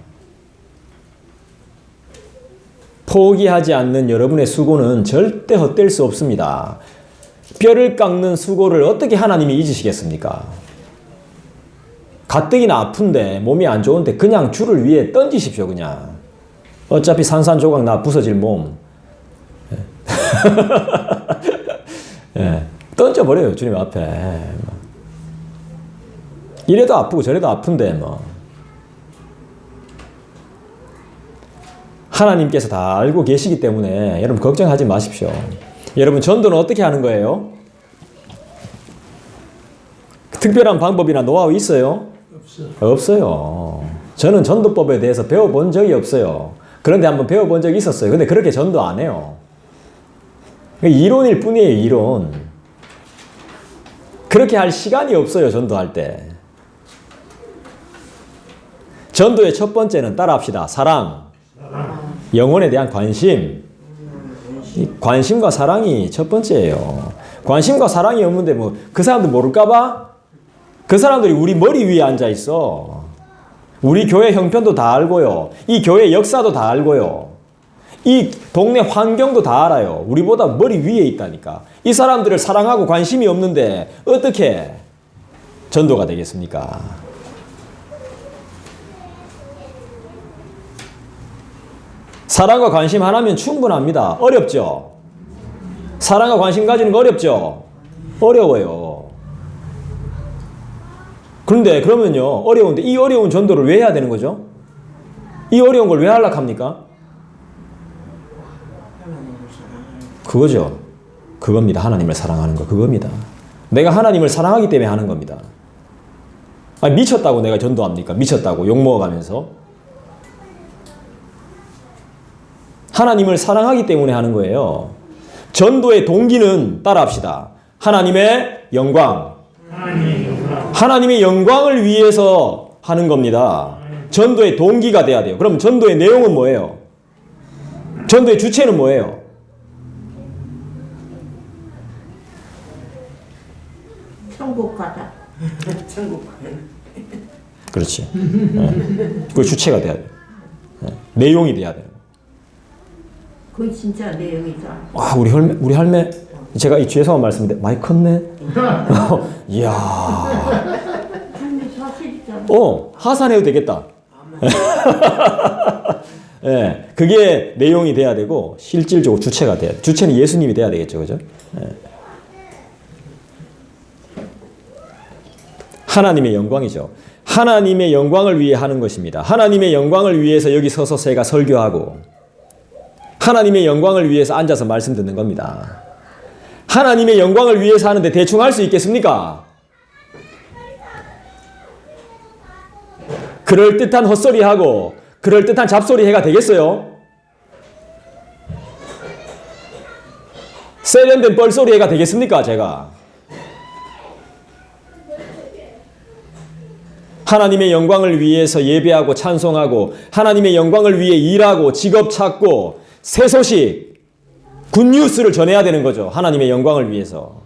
포기하지 않는 여러분의 수고는 절대 헛될 수 없습니다. 뼈를 깎는 수고를 어떻게 하나님이 잊으시겠습니까? 가뜩이나 아픈데 몸이 안 좋은데 그냥 주를 위해 던지십시오. 그냥 어차피 산산조각 나 부서질 몸 예, 던져버려요. 주님 앞에. 이래도 아프고 저래도 아픈데 뭐 하나님께서 다 알고 계시기 때문에 여러분 걱정하지 마십시오. 여러분 전도는 어떻게 하는 거예요? 특별한 방법이나 노하우 있어요? 없어요. 저는 전도법에 대해서 배워본 적이 없어요. 그런데 한번 배워본 적이 있었어요. 근데 그렇게 전도 안 해요. 이론일 뿐이에요. 이론. 그렇게 할 시간이 없어요. 전도할 때. 전도의 첫 번째는 따라합시다. 사랑. 영혼에 대한 관심. 이 관심과 사랑이 첫 번째예요. 관심과 사랑이 없는데 뭐 그 사람들 모를까봐? 그 사람들이 우리 머리 위에 앉아 있어. 우리 교회 형편도 다 알고요. 이 교회 역사도 다 알고요. 이 동네 환경도 다 알아요. 우리보다 머리 위에 있다니까. 이 사람들을 사랑하고 관심이 없는데 어떻게 전도가 되겠습니까? 사랑과 관심 하나면 충분합니다. 어렵죠? 사랑과 관심 가지는 거 어렵죠? 어려워요. 그런데 그러면요, 어려운데 이 어려운 전도를 왜 해야 되는 거죠? 이 어려운 걸 왜 하려고 합니까? 그거죠. 그겁니다. 하나님을 사랑하는 거 그겁니다. 내가 하나님을 사랑하기 때문에 하는 겁니다. 아니, 미쳤다고 내가 전도합니까? 미쳤다고 욕먹어가면서. 하나님을 사랑하기 때문에 하는 거예요. 전도의 동기는 따라합시다. 하나님의 영광. 하나님의 영광을 위해서 하는 겁니다. 전도의 동기가 돼야 돼요. 그럼 전도의 내용은 뭐예요? 전도의 주체는 뭐예요? 천국 가자. 그렇지. 그 주체가 돼야 돼요. 내용이 돼야 돼요. 그건 진짜 내용이죠. 와, 우리 할매, 제가 이 죄송한 말씀인데 많이 컸네. 이야. 할매 사실이잖아. 하산해도 되겠다. 예, 그게 내용이 돼야 되고 실질적으로 주체가 돼야 돼. 주체는 예수님이 돼야 되겠죠, 그죠? 예. 하나님의 영광이죠. 하나님의 영광을 위해 하는 것입니다. 하나님의 영광을 위해서 여기 서서 제가 설교하고 하나님의 영광을 위해서 앉아서 말씀 듣는 겁니다. 하나님의 영광을 위해서 하는데 대충 할 수 있겠습니까? 그럴듯한 헛소리하고 그럴듯한 잡소리 해가 되겠어요? 세련된 뻘소리 해가 되겠습니까? 제가 하나님의 영광을 위해서 예배하고 찬송하고 하나님의 영광을 위해 일하고 직업 찾고 새 소식, 굿뉴스를 전해야 되는 거죠. 하나님의 영광을 위해서.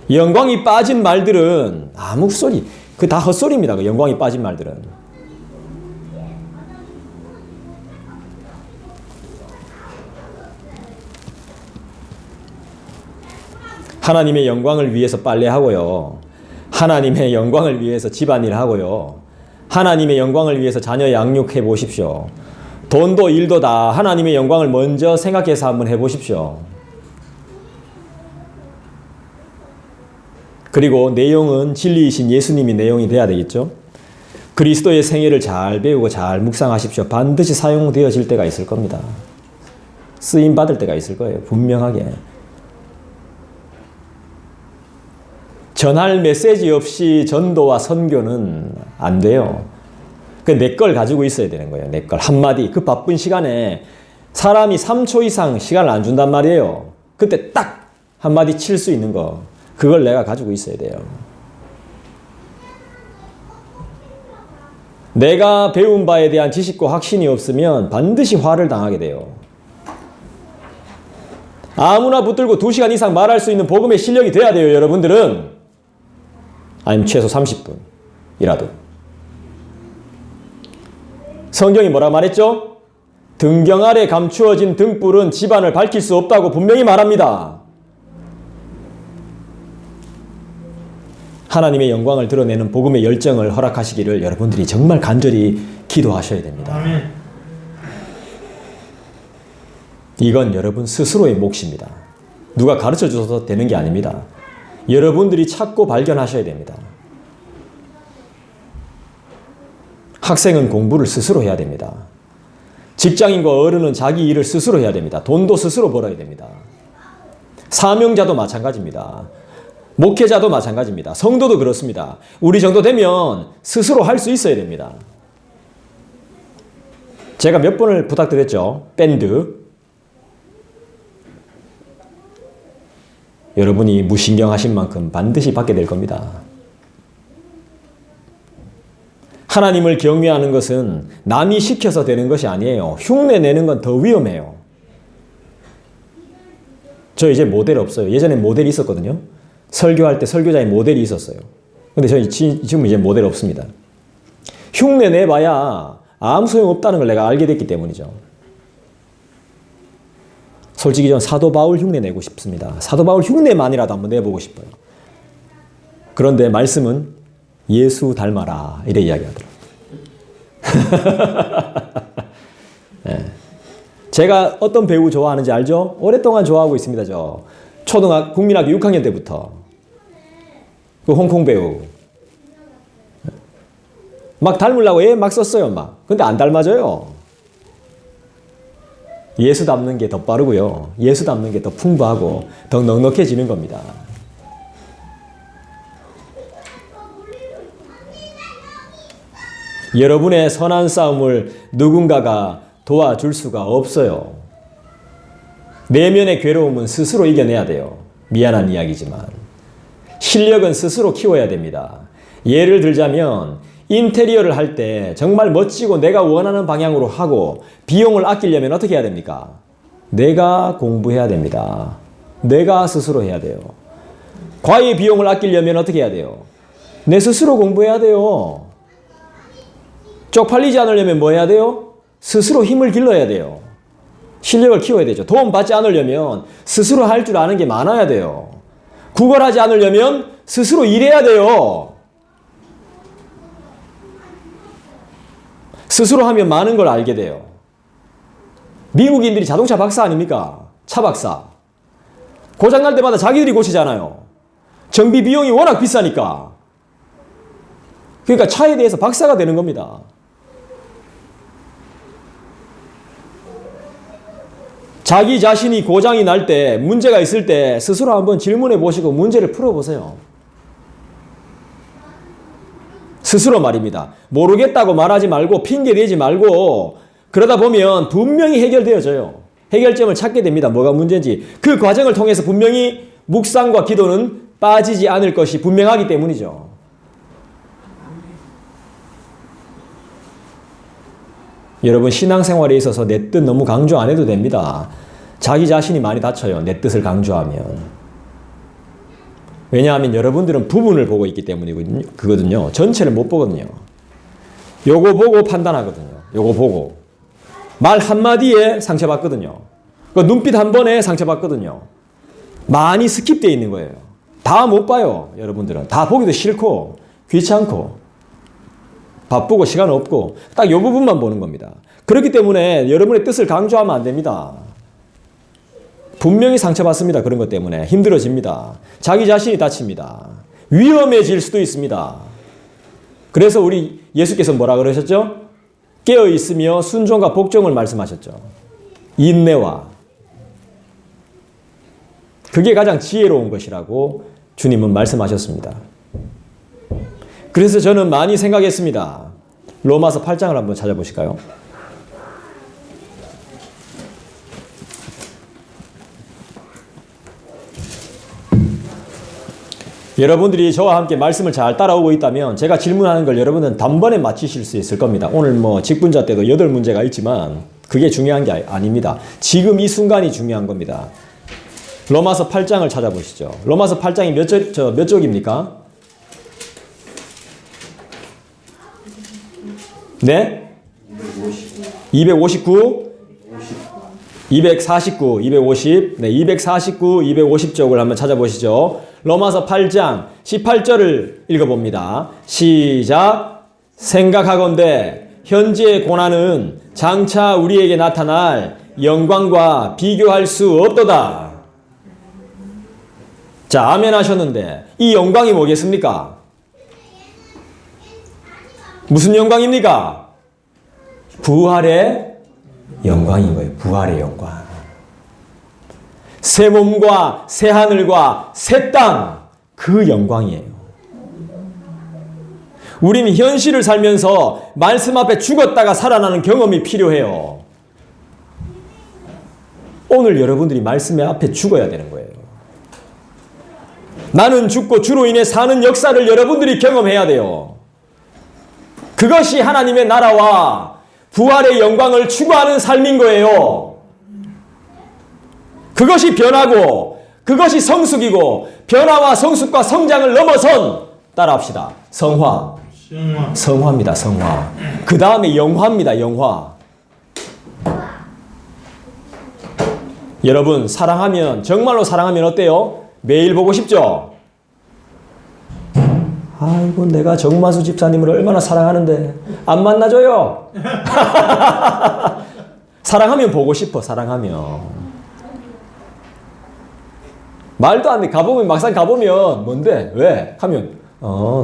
영광이 빠진 말들은 아무 소리, 그 다 헛소리입니다. 그 영광이 빠진 말들은. 하나님의 영광을 위해서 빨래하고요. 하나님의 영광을 위해서 집안일 하고요. 하나님의 영광을 위해서 자녀 양육해 보십시오. 돈도 일도 다 하나님의 영광을 먼저 생각해서 한번 해보십시오. 그리고 내용은 진리이신 예수님이 내용이 돼야 되겠죠. 그리스도의 생애를 잘 배우고 잘 묵상하십시오. 반드시 사용되어질 때가 있을 겁니다. 쓰임 받을 때가 있을 거예요. 분명하게. 전할 메시지 없이 전도와 선교는 안 돼요. 내 걸 가지고 있어야 되는 거예요. 내 걸. 한마디. 그 바쁜 시간에 사람이 3초 이상 시간을 안 준단 말이에요. 그때 딱 한마디 칠 수 있는 거. 그걸 내가 가지고 있어야 돼요. 내가 배운 바에 대한 지식과 확신이 없으면 반드시 화를 당하게 돼요. 아무나 붙들고 2시간 이상 말할 수 있는 복음의 실력이 돼야 돼요. 여러분들은. 아니면 최소 30분이라도. 성경이 뭐라 말했죠? 등경 아래 감추어진 등불은 집안을 밝힐 수 없다고 분명히 말합니다. 하나님의 영광을 드러내는 복음의 열정을 허락하시기를 여러분들이 정말 간절히 기도하셔야 됩니다. 아멘. 이건 여러분 스스로의 몫입니다. 누가 가르쳐 줘서 되는 게 아닙니다. 여러분들이 찾고 발견하셔야 됩니다. 학생은 공부를 스스로 해야 됩니다. 직장인과 어른은 자기 일을 스스로 해야 됩니다. 돈도 스스로 벌어야 됩니다. 사명자도 마찬가지입니다. 목회자도 마찬가지입니다. 성도도 그렇습니다. 우리 정도 되면 스스로 할 수 있어야 됩니다. 제가 몇 번을 부탁드렸죠. 밴드. 여러분이 무신경하신 만큼 반드시 받게 될 겁니다. 하나님을 경외하는 것은 남이 시켜서 되는 것이 아니에요. 흉내 내는 건 더 위험해요. 저 이제 모델 없어요. 예전에 모델이 있었거든요. 설교할 때 설교자의 모델이 있었어요. 근데 저 지금 이제 모델 없습니다. 흉내 내봐야 아무 소용 없다는 걸 내가 알게 됐기 때문이죠. 솔직히 전 사도 바울 흉내 내고 싶습니다. 사도 바울 흉내만이라도 한번 내보고 싶어요. 그런데 말씀은 예수 닮아라 이래 이야기하더라고요. 네. 제가 어떤 배우 좋아하는지 알죠? 오랫동안 좋아하고 있습니다. 저 국민학교 6학년 때부터 그 홍콩 배우 막 닮으려고 애 막 썼어요. 막. 근데 안 닮아져요. 예수 닮는 게 더 빠르고요. 예수 닮는 게 더 풍부하고 더 넉넉해지는 겁니다. 여러분의 선한 싸움을 누군가가 도와줄 수가 없어요. 내면의 괴로움은 스스로 이겨내야 돼요. 미안한 이야기지만. 실력은 스스로 키워야 됩니다. 예를 들자면 인테리어를 할 때 정말 멋지고 내가 원하는 방향으로 하고 비용을 아끼려면 어떻게 해야 됩니까? 내가 공부해야 됩니다. 내가 스스로 해야 돼요. 과외 비용을 아끼려면 어떻게 해야 돼요? 내 스스로 공부해야 돼요. 쪽팔리지 않으려면 뭐 해야 돼요? 스스로 힘을 길러야 돼요. 실력을 키워야 되죠. 도움 받지 않으려면 스스로 할 줄 아는 게 많아야 돼요. 구걸하지 않으려면 스스로 일해야 돼요. 스스로 하면 많은 걸 알게 돼요. 미국인들이 자동차 박사 아닙니까? 차 박사. 고장날 때마다 자기들이 고치잖아요. 정비 비용이 워낙 비싸니까. 그러니까 차에 대해서 박사가 되는 겁니다. 자기 자신이 고장이 날 때, 문제가 있을 때 스스로 한번 질문해 보시고 문제를 풀어보세요. 스스로 말입니다. 모르겠다고 말하지 말고 핑계대지 말고 그러다 보면 분명히 해결되어져요. 해결점을 찾게 됩니다. 뭐가 문제인지. 그 과정을 통해서 분명히 묵상과 기도는 빠지지 않을 것이 분명하기 때문이죠. 여러분 신앙생활에 있어서 내 뜻 너무 강조 안 해도 됩니다. 자기 자신이 많이 다쳐요. 내 뜻을 강조하면. 왜냐하면 여러분들은 부분을 보고 있기 때문이거든요. 전체를 못 보거든요. 요거 보고 판단하거든요. 요거 보고. 말 한마디에 상처받거든요. 그 눈빛 한 번에 상처받거든요. 많이 스킵되어 있는 거예요. 다 못 봐요. 여러분들은. 다 보기도 싫고 귀찮고 바쁘고 시간 없고 딱 요 부분만 보는 겁니다. 그렇기 때문에 여러분의 뜻을 강조하면 안 됩니다. 분명히 상처받습니다. 그런 것 때문에 힘들어집니다. 자기 자신이 다칩니다. 위험해질 수도 있습니다. 그래서 우리 예수께서 뭐라 그러셨죠? 깨어있으며 순종과 복종을 말씀하셨죠. 인내와 그게 가장 지혜로운 것이라고 주님은 말씀하셨습니다. 그래서 저는 많이 생각했습니다. 로마서 8장을 한번 찾아보실까요? 여러분들이 저와 함께 말씀을 잘 따라오고 있다면 제가 질문하는 걸 여러분은 단번에 맞히실 수 있을 겁니다. 오늘 뭐 직분자 때도 8문제가 있지만 그게 중요한 게 아닙니다. 지금 이 순간이 중요한 겁니다. 로마서 8장을 찾아보시죠. 로마서 8장이 몇 쪽입니까? 네? 259? 249, 250, 네, 249, 250쪽을 한번 찾아보시죠. 로마서 8장 18절을 읽어봅니다. 시작. 생각하건대 현재의 고난은 장차 우리에게 나타날 영광과 비교할 수 없도다. 자, 아멘 하셨는데 이 영광이 뭐겠습니까? 무슨 영광입니까? 부활의 영광인 거예요. 부활의 영광. 새 몸과 새 하늘과 새 땅, 그 영광이에요. 우리는 현실을 살면서 말씀 앞에 죽었다가 살아나는 경험이 필요해요. 오늘 여러분들이 말씀의 앞에 죽어야 되는 거예요. 나는 죽고 주로 인해 사는 역사를 여러분들이 경험해야 돼요. 그것이 하나님의 나라와 부활의 영광을 추구하는 삶인 거예요. 그것이 변화고 그것이 성숙이고 변화와 성숙과 성장을 넘어선 따라합시다. 성화. 성화. 성화입니다. 성화. 그 다음에 영화입니다. 영화. 여러분 사랑하면 정말로 사랑하면 어때요? 매일 보고 싶죠? 아이고 내가 정마수 집사님을 얼마나 사랑하는데 안 만나줘요. 사랑하면 보고 싶어. 사랑하면 말도 안 돼. 가보면 막상 가보면 뭔데? 왜? 하면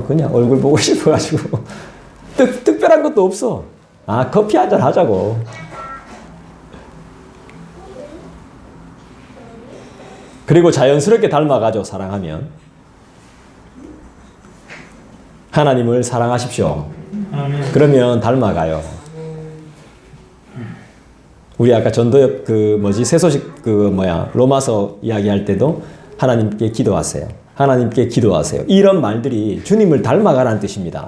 그냥 얼굴 보고 싶어가지고 특별한 것도 없어. 아 커피 한잔 하자고. 그리고 자연스럽게 닮아가죠. 사랑하면. 하나님을 사랑하십시오. 아멘. 그러면 닮아가요. 우리 아까 전도엽 새소식 로마서 이야기할 때도 하나님께 기도하세요. 하나님께 기도하세요. 이런 말들이 주님을 닮아가라는 뜻입니다.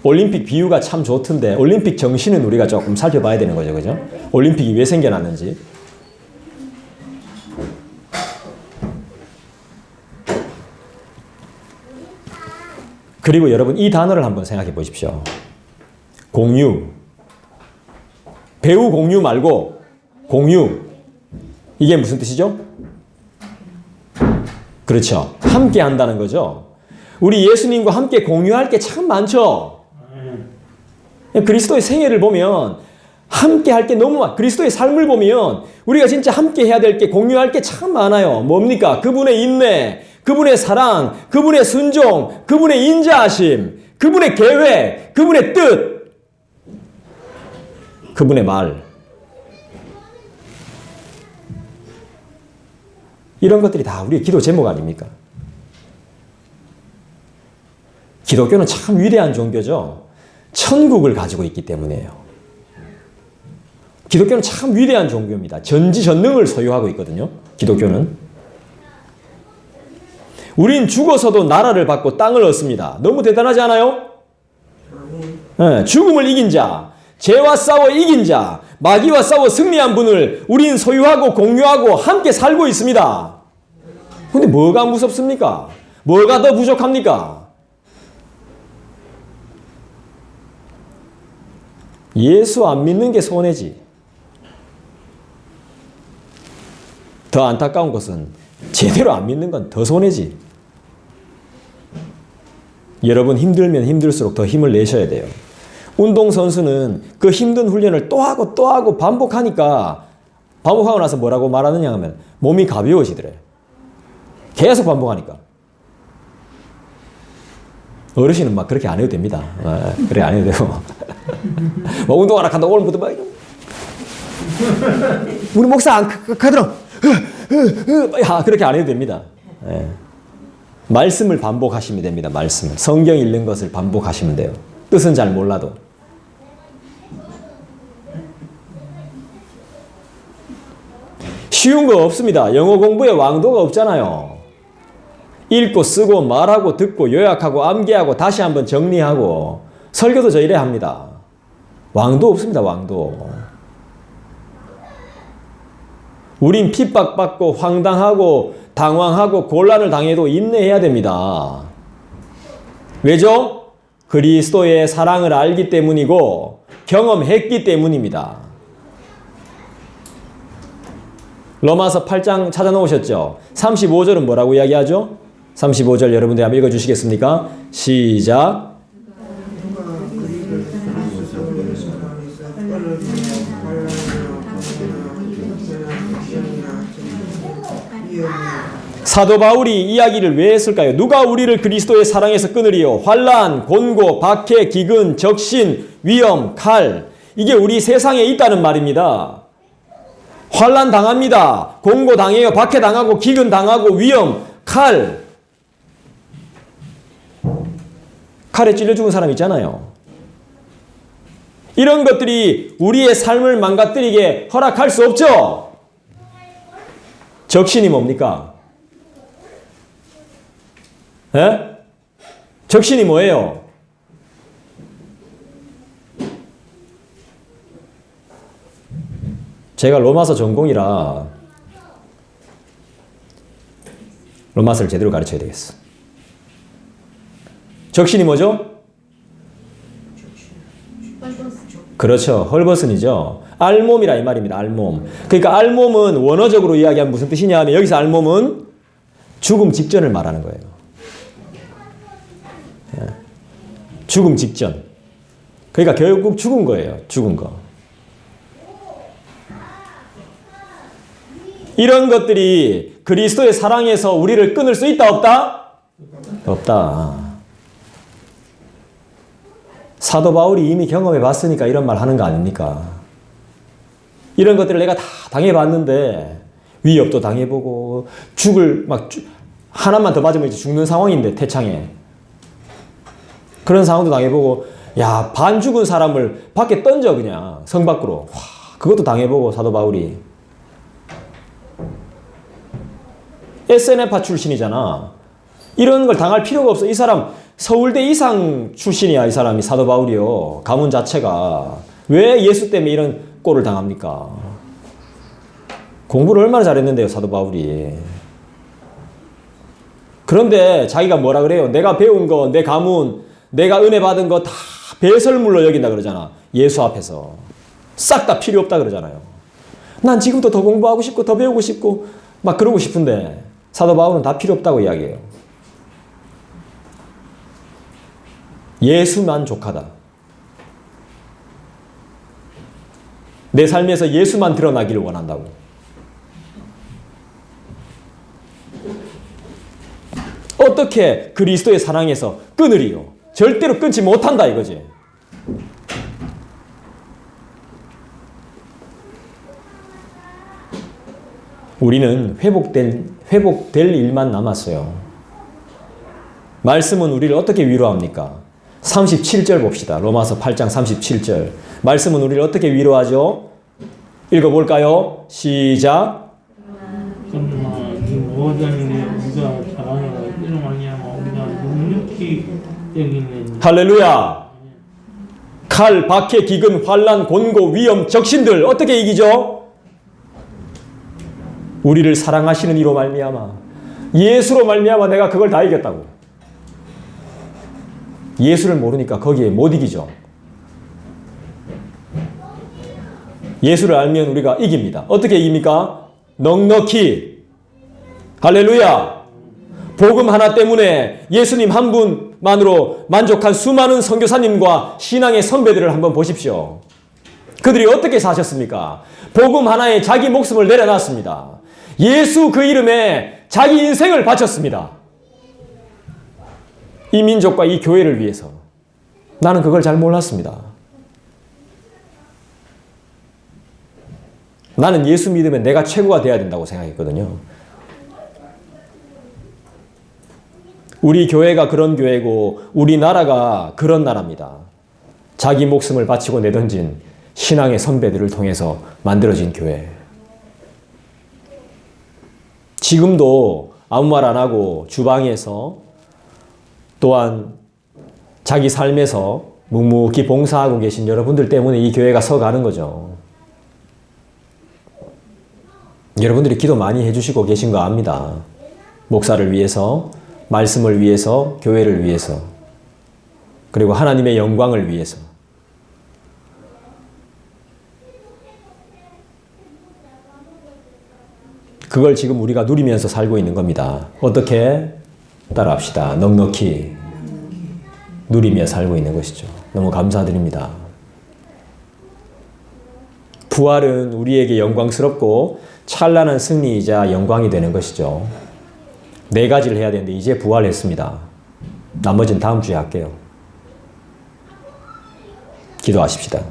올림픽 비유가 참 좋던데 올림픽 정신은 우리가 조금 살펴봐야 되는 거죠. 그죠? 올림픽이 왜 생겨났는지. 그리고 여러분 이 단어를 한번 생각해 보십시오. 공유. 배우 공유 말고 공유. 이게 무슨 뜻이죠? 그렇죠. 함께 한다는 거죠. 우리 예수님과 함께 공유할 게 참 많죠. 그리스도의 생애를 보면 함께 할 게 너무 많아요. 그리스도의 삶을 보면 우리가 진짜 함께 해야 될 게 공유할 게 참 많아요. 뭡니까? 그분의 인내, 그분의 사랑, 그분의 순종, 그분의 인자하심, 그분의 계획, 그분의 뜻, 그분의 말. 이런 것들이 다 우리의 기도 제목 아닙니까? 기독교는 참 위대한 종교죠. 천국을 가지고 있기 때문이에요. 기독교는 참 위대한 종교입니다. 전지전능을 소유하고 있거든요. 기독교는. 우린 죽어서도 나라를 받고 땅을 얻습니다. 너무 대단하지 않아요? 네, 죽음을 이긴 자, 죄와 싸워 이긴 자, 마귀와 싸워 승리한 분을 우린 소유하고 공유하고 함께 살고 있습니다. 근데 뭐가 무섭습니까? 뭐가 더 부족합니까? 예수 안 믿는 게 손해지. 더 안타까운 것은 제대로 안 믿는 건 더 손해지. 여러분 힘들면 힘들수록 더 힘을 내셔야 돼요. 운동선수는 그 힘든 훈련을 또 하고 또 하고 반복하니까 반복하고 나서 뭐라고 말하느냐 하면 몸이 가벼워지더래. 계속 반복하니까. 어르신은 막 그렇게 안 해도 됩니다. 그래 안 해도 되고. 뭐 운동하러 간다 오늘부터 막 우리 목사 안 가더라. 그렇게 안 해도 됩니다. 네. 말씀을 반복하시면 됩니다. 말씀을. 성경 읽는 것을 반복하시면 돼요. 뜻은 잘 몰라도. 쉬운 거 없습니다. 영어 공부에 왕도가 없잖아요. 읽고 쓰고 말하고 듣고 요약하고 암기하고 다시 한번 정리하고 설교도 저 이래 합니다. 왕도 없습니다. 왕도. 우린 핍박받고 황당하고 당황하고 곤란을 당해도 인내해야 됩니다. 왜죠? 그리스도의 사랑을 알기 때문이고 경험했기 때문입니다. 로마서 8장 찾아놓으셨죠? 35절은 뭐라고 이야기하죠? 35절 여러분들 한번 읽어주시겠습니까? 시작. 사도 바울이 이야기를 왜 했을까요? 누가 우리를 그리스도의 사랑에서 끊으리요? 환난, 곤고, 박해, 기근, 적신, 위험, 칼. 이게 우리 세상에 있다는 말입니다. 환난 당합니다. 곤고 당해요. 박해 당하고 기근 당하고 위험, 칼. 칼에 찔려 죽은 사람 있잖아요. 이런 것들이 우리의 삶을 망가뜨리게 허락할 수 없죠. 적신이 뭡니까? 에? 적신이 뭐예요? 제가 로마서 전공이라 로마서를 제대로 가르쳐야 되겠어. 적신이 뭐죠? 그렇죠. 헐벗은이죠. 알몸이라 이 말입니다. 알몸. 그러니까 알몸은 원어적으로 이야기하면 무슨 뜻이냐 하면 여기서 알몸은 죽음 직전을 말하는 거예요. 죽음 직전. 그러니까 결국 죽은 거예요. 죽은 거. 이런 것들이 그리스도의 사랑에서 우리를 끊을 수 있다 없다? 없다. 사도 바울이 이미 경험해 봤으니까 이런 말 하는 거 아닙니까? 이런 것들을 내가 다 당해봤는데 위협도 당해보고 하나만 더 맞으면 이제 죽는 상황인데 태창에 그런 상황도 당해보고 야 반 죽은 사람을 밖에 던져 그냥 성 밖으로 그것도 당해보고 사도 바울이 SNF파 출신이잖아. 이런 걸 당할 필요가 없어. 이 사람 서울대 이상 출신이야. 이 사람이 사도 바울이요. 가문 자체가. 왜 예수 때문에 이런 꼴을 당합니까? 공부를 얼마나 잘했는데요. 사도 바울이. 그런데 자기가 뭐라 그래요? 내가 배운 거, 내 가문, 내가 은혜 받은 거 다 배설물로 여긴다 그러잖아. 예수 앞에서. 싹 다 필요 없다 그러잖아요. 난 지금도 더 공부하고 싶고 더 배우고 싶고 막 그러고 싶은데 사도 바울은 다 필요 없다고 이야기해요. 예수만 족하다. 내 삶에서 예수만 드러나기를 원한다고. 어떻게 그리스도의 사랑에서 끊으리요? 절대로 끊지 못한다 이거지. 우리는 회복될 일만 남았어요. 말씀은 우리를 어떻게 위로합니까? 37절 봅시다. 로마서 8장 37절. 말씀은 우리를 어떻게 위로하죠? 읽어볼까요? 시작. 그러나 이 모든 일에 우리가 사랑하여 이로 말미암아 우리가 묵묵히 여기는 할렐루야. 칼, 박해, 기근, 환난, 곤고, 위험, 적신들 어떻게 이기죠? 우리를 사랑하시는 이로 말미암아 예수로 말미암아 내가 그걸 다 이겼다고. 예수를 모르니까 거기에 못 이기죠. 예수를 알면 우리가 이깁니다. 어떻게 이깁니까? 넉넉히. 할렐루야. 복음 하나 때문에 예수님 한 분만으로 만족한 수많은 선교사님과 신앙의 선배들을 한번 보십시오. 그들이 어떻게 사셨습니까? 복음 하나에 자기 목숨을 내려놨습니다. 예수 그 이름에 자기 인생을 바쳤습니다. 이 민족과 이 교회를 위해서. 나는 그걸 잘 몰랐습니다. 나는 예수 믿으면 내가 최고가 돼야 된다고 생각했거든요. 우리 교회가 그런 교회고 우리나라가 그런 나라입니다. 자기 목숨을 바치고 내던진 신앙의 선배들을 통해서 만들어진 교회. 지금도 아무 말 안 하고 주방에서 또한 자기 삶에서 묵묵히 봉사하고 계신 여러분들 때문에 이 교회가 서가는 거죠. 여러분들이 기도 많이 해주시고 계신 거 압니다. 목사를 위해서, 말씀을 위해서, 교회를 위해서, 그리고 하나님의 영광을 위해서. 그걸 지금 우리가 누리면서 살고 있는 겁니다. 어떻게? 따라합시다. 넉넉히 누리며 살고 있는 것이죠. 너무 감사드립니다. 부활은 우리에게 영광스럽고 찬란한 승리이자 영광이 되는 것이죠. 4가지를 해야 되는데 이제 부활했습니다. 나머지는 다음 주에 할게요. 기도하십시다.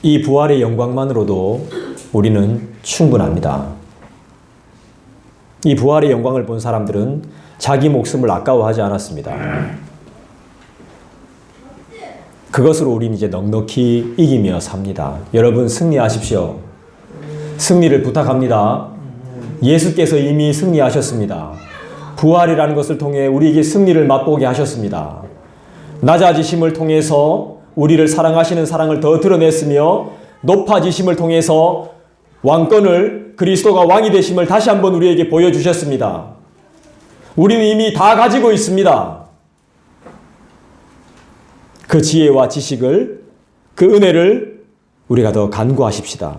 이 부활의 영광만으로도 우리는 충분합니다. 이 부활의 영광을 본 사람들은 자기 목숨을 아까워하지 않았습니다. 그것으로 우리는 이제 넉넉히 이기며 삽니다. 여러분 승리하십시오. 승리를 부탁합니다. 예수께서 이미 승리하셨습니다. 부활이라는 것을 통해 우리에게 승리를 맛보게 하셨습니다. 낮아지심을 통해서 우리를 사랑하시는 사랑을 더 드러냈으며 높아지심을 통해서 왕권을 그리스도가 왕이 되심을 다시 한번 우리에게 보여주셨습니다. 우리는 이미 다 가지고 있습니다. 그 지혜와 지식을, 그 은혜를 우리가 더 간구하십시다.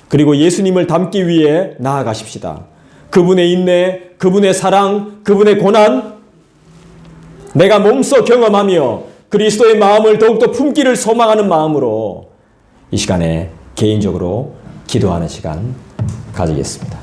그리고 예수님을 닮기 위해 나아가십시다. 그분의 인내, 그분의 사랑, 그분의 고난, 내가 몸소 경험하며 그리스도의 마음을 더욱더 품기를 소망하는 마음으로 이 시간에 개인적으로 기도하는 시간 가지겠습니다.